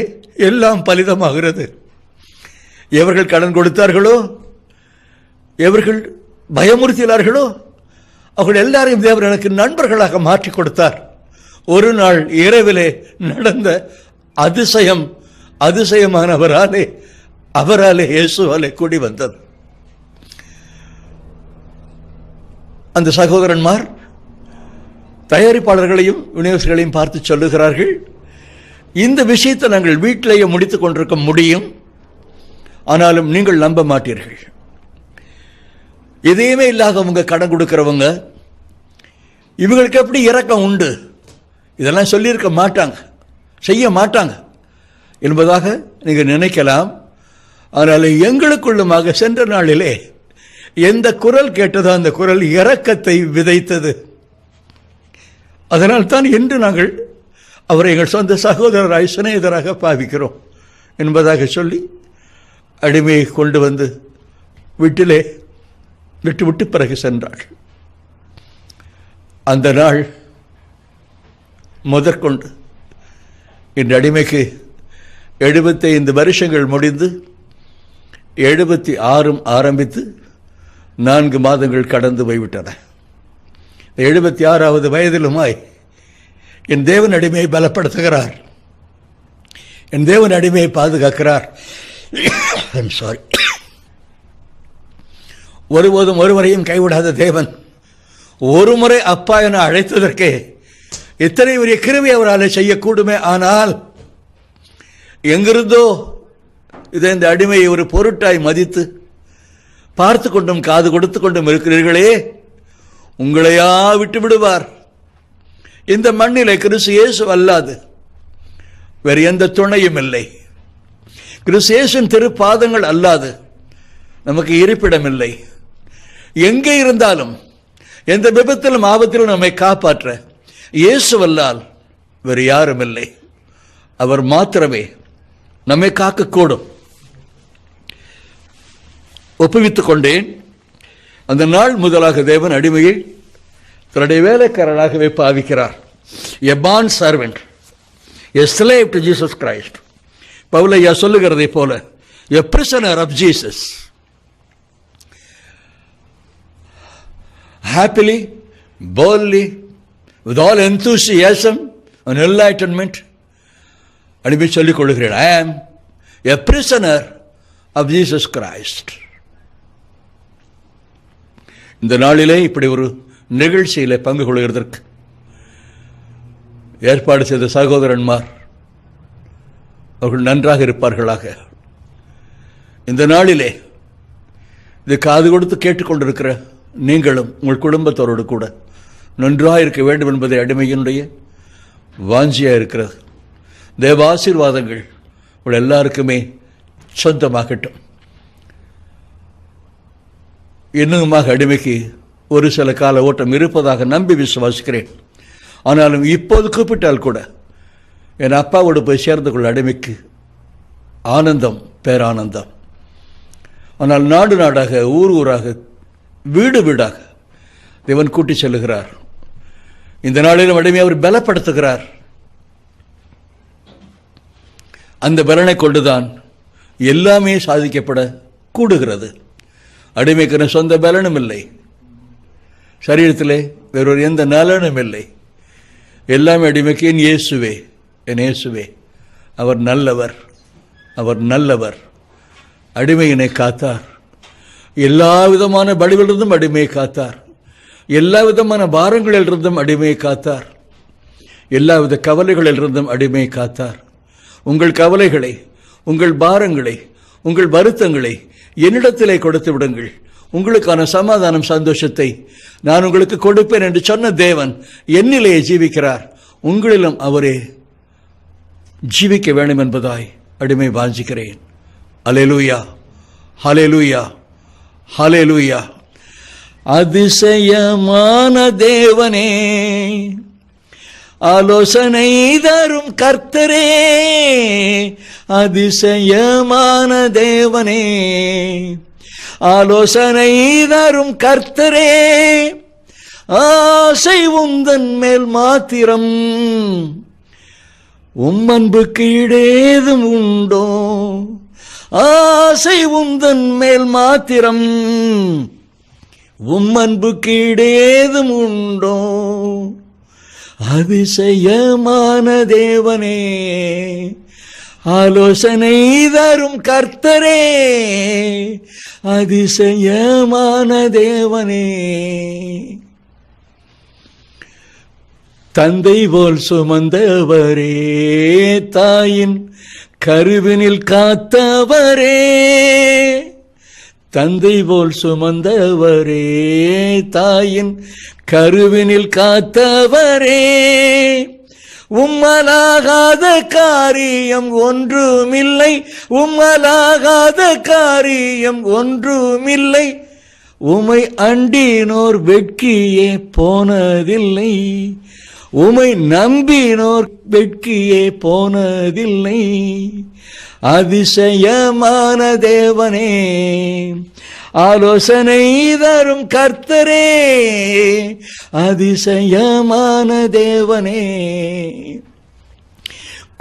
எல்லாம் பலிதமாகிறது. எவர்கள் கடன் கொடுத்தார்களோ, எவர்கள் பயமுறுத்தினார்களோ, அவர்கள் எல்லாரையும் தேவன் எனக்கு நண்பர்களாக மாற்றி கொடுத்தார். ஒரு நாள் இரவிலே நடந்த அதிசயமானவராலே அவராலே இயேசுவாலே கூடி வந்தது. அந்த சகோதரன்மார் தயாரிப்பாளர்களையும் விநியோகர்களையும் பார்த்து சொல்லுகிறார்கள், இந்த விஷயத்தை நாங்கள் வீட்டிலேயே முடித்துக் கொண்டிருக்க முடியும், ஆனாலும் நீங்கள் நம்ப மாட்டீர்கள். எதையுமே இல்லாதவங்க கடன் கொடுக்கிறவங்க, இவங்களுக்கு எப்படி இரக்கம் உண்டு, இதெல்லாம் சொல்லியிருக்க மாட்டாங்க, செய்ய மாட்டாங்க என்பதாக நீங்கள் நினைக்கலாம். ஆனால் எங்களுக்குள்ளுமாக சென்ற நாளிலே எந்த குரல் கேட்டதோ அந்த குரல் இரக்கத்தை விதைத்தது. அதனால் தான் இன்று நாங்கள் அவரை எங்கள் சொந்த சகோதரராய் சிநேகிதராக பாவிக்கிறோம் என்பதாக சொல்லி அடிமையை கொண்டு வந்து வீட்டிலே விட்டு பிறகு சென்றாள். அந்த நாள் முதற்கொண்டு இந்த அடிமைக்கு 75 வருஷங்கள் முடிந்து 76 ஆரம்பித்து 4 மாதங்கள் கடந்து போய்விட்டன. 76வது வயதிலுமாய் என் தேவன் அடிமையை பலப்படுத்துகிறார், என் தேவன் அடிமையை பாதுகாக்கிறார். சாரி, ஒருபோதும் ஒருவரையும் கைவிடாத தேவன் ஒரு முறை அப்பா என அழைத்ததற்கே இத்தனை பெரிய கிருபை அவரால் செய்யக்கூடுமே. ஆனால் எங்கிருந்தோ இதை இந்த அடிமையை ஒரு பொருட்டாய் மதித்து பார்த்து கொண்டும் காது கொடுத்து கொண்டும் இருக்கிறீர்களே, உங்களையா விட்டு விடுவார்? இந்த மண்ணிலே கிறிஸ்து இயேசு அல்லாது வேறு எந்த துணையும் இல்லை. கிறிஸ்து இயேசுவின் திருப்பாதங்கள் அல்லாது நமக்கு இருப்பிடம் இல்லை. எங்கே இருந்தாலும் எந்த விபத்திலும் ஆபத்திலும் நம்மை காப்பாற்ற இயேசுவல்லால் வேறு யாரும் இல்லை. அவர் மாத்திரமே நம்மை காக்கக்கூடும். ஒப்புவித்துக் கொண்டேன். அந்த நாள் முதலாக தேவன் அடிமையை தன்னுடைய வேலைக்காரனாகவே பாவிக்கிறார். A bond servant, a slave to Jesus Christ. பவுலையா சொல்லுகிறதை போல a prisoner of Jesus. Happily, boldly, with all enthusiasm and enlightenment, அடிமை சொல்லிக் கொள்கிறேன், I am a prisoner of Jesus Christ. இந்த நாளிலே இப்படி ஒரு நிகழ்ச்சியில் பங்கு கொள்கிறதற்கு ஏற்பாடு செய்த சகோதரன்மார் அவர்கள் நன்றாக இருப்பார்களாக. இந்த நாளிலே இது காது கொடுத்து கேட்டுக்கொண்டிருக்கிற நீங்களும் உங்கள் குடும்பத்தோடு கூட நன்றாக இருக்க வேண்டும் என்பதை அடிமையினுடைய வாஞ்சியாக இருக்கிறது. தேவ ஆசீர்வாதங்கள் உங்கள் எல்லாருக்குமே சொந்தமாகட்டும். இன்னுமாக அடிமைக்கு ஒரு சில கால ஓட்டம் இருப்பதாக நம்பி விசுவாசிக்கிறேன். ஆனாலும் இப்போது கூப்பிட்டால் கூட என் அப்பாவோடு போய் சேர்ந்து கொள்ள அடிமைக்கு ஆனந்தம், பேரானந்தம். ஆனால் நாடு நாடாக, ஊர் ஊராக, வீடு வீடாக தேவன் கூட்டி செல்லுகிறார். இந்த நாளிலும் அடிமை அவர் பலப்படுத்துகிறார். அந்த பலனை கொண்டுதான் எல்லாமே சாதிக்கப்பட கூடுகிறது. அடிமைக்கு சொந்த பலனும் இல்லை, சரீரத்திலே வேறொரு எந்த நலனும் இல்லை. எல்லாமே அடிமைக்கு என் இயேசுவே, என் இயேசுவே, அவர் நல்லவர், அவர் நல்லவர். அடிமையினை காத்தார். எல்லா விதமான பலிகளிலிருந்தும் அடிமையை காத்தார். எல்லா விதமான பாரங்களிலிருந்தும் அடிமையை காத்தார். எல்லாவித கவலைகளிலிருந்தும் அடிமையை காத்தார். உங்கள் கவலைகளை, உங்கள் பாரங்களை, உங்கள் வருத்தங்களை என்னிடத்திலே கொடுத்து விடுங்கள், உங்களுக்கான சமாதானம், சந்தோஷத்தை நான் உங்களுக்கு கொடுப்பேன் என்று சொன்ன தேவன் என்னிலேயே ஜீவிக்கிறார். உங்களிலும் அவரே ஜீவிக்க வேண்டும் என்பதாய் அடிமை வாஞ்சிக்கிறேன். அல்லேலூயா, ஹல்லேலூயா, ஹல்லேலூயா. அதிசயமான தேவனே, ஆலோசனை தரும் கர்த்தரே, அதிசயமான தேவனே, ஆலோசனை தரும் கர்த்தரே, ஆசை உந்தன் மேல் மாத்திரம், அன்புக்கு ஈடேதும் உண்டோ, ஆசை உந்தன் மேல் மாத்திரம், அன்புக்கு ஈடேதும் உண்டோ, அதிசயமான தேவனே, ஆலோசனை தரும் கர்த்தரே, அதிசயமான தேவனே. தந்தை போல் சுமந்தவரே, தாயின் கருவினில் காத்தவரே, தந்தை போல் சுமந்தவரே, தாயின் கருவினில் காத்தவரே, உம்மலாகாத காரியம் ஒன்றுமில்லை, உம்மலாகாத காரியம் ஒன்றுமில்லை, உமை அண்டினோர் வெட்கியே போனதில்லை, உமை நம்பினோர் வெட்கியே போனதில்லை, அதிசயமான தேவனே, ஆலோசனை தரும் கர்த்தரே, அதிசயமான தேவனே.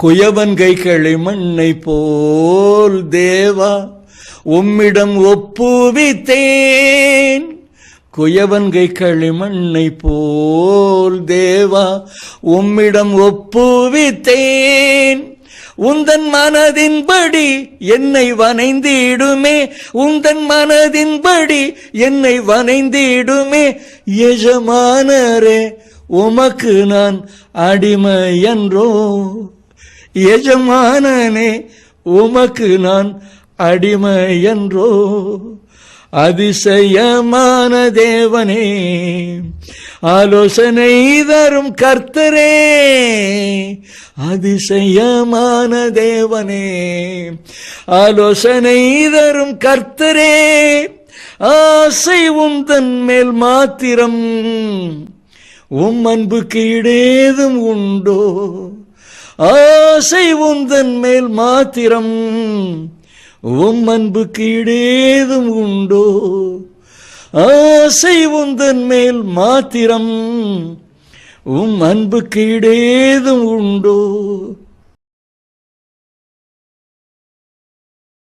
குயவன் கைகளை மண்ணை போல் தேவா உம்மிடம் ஒப்புவித்தேன், குயவன் கைகளை மண்ணை போல் தேவா உம்மிடம் ஒப்புவித்தேன், உந்தன் மனதின்படி என்னை வனைந்திடுமே, உந்தன் மனதின்படி என்னை வனைந்திடுமே, எஜமானரே உமக்கு நான் அடிமையன்றோ, எஜமானனே உமக்கு நான் அடிமையன்றோ, அதிசயமான தேவனே, ஆலோசனை தரும் கர்த்தரே, அதிசயமான தேவனே, ஆலோசனை தரும் கர்த்தரே, ஆசை உந்தன் மேல் மாத்திரம், உம் அன்புக்கு இடேதும் உண்டோ? ஆசை உந்தன் மேல் மாத்திரம், உம் அன்புக்கு இடேதும் உண்டோ? ஆசை உந்தன் மேல் மாத்திரம், உம் அன்புக்கு இடேதும் உண்டோ?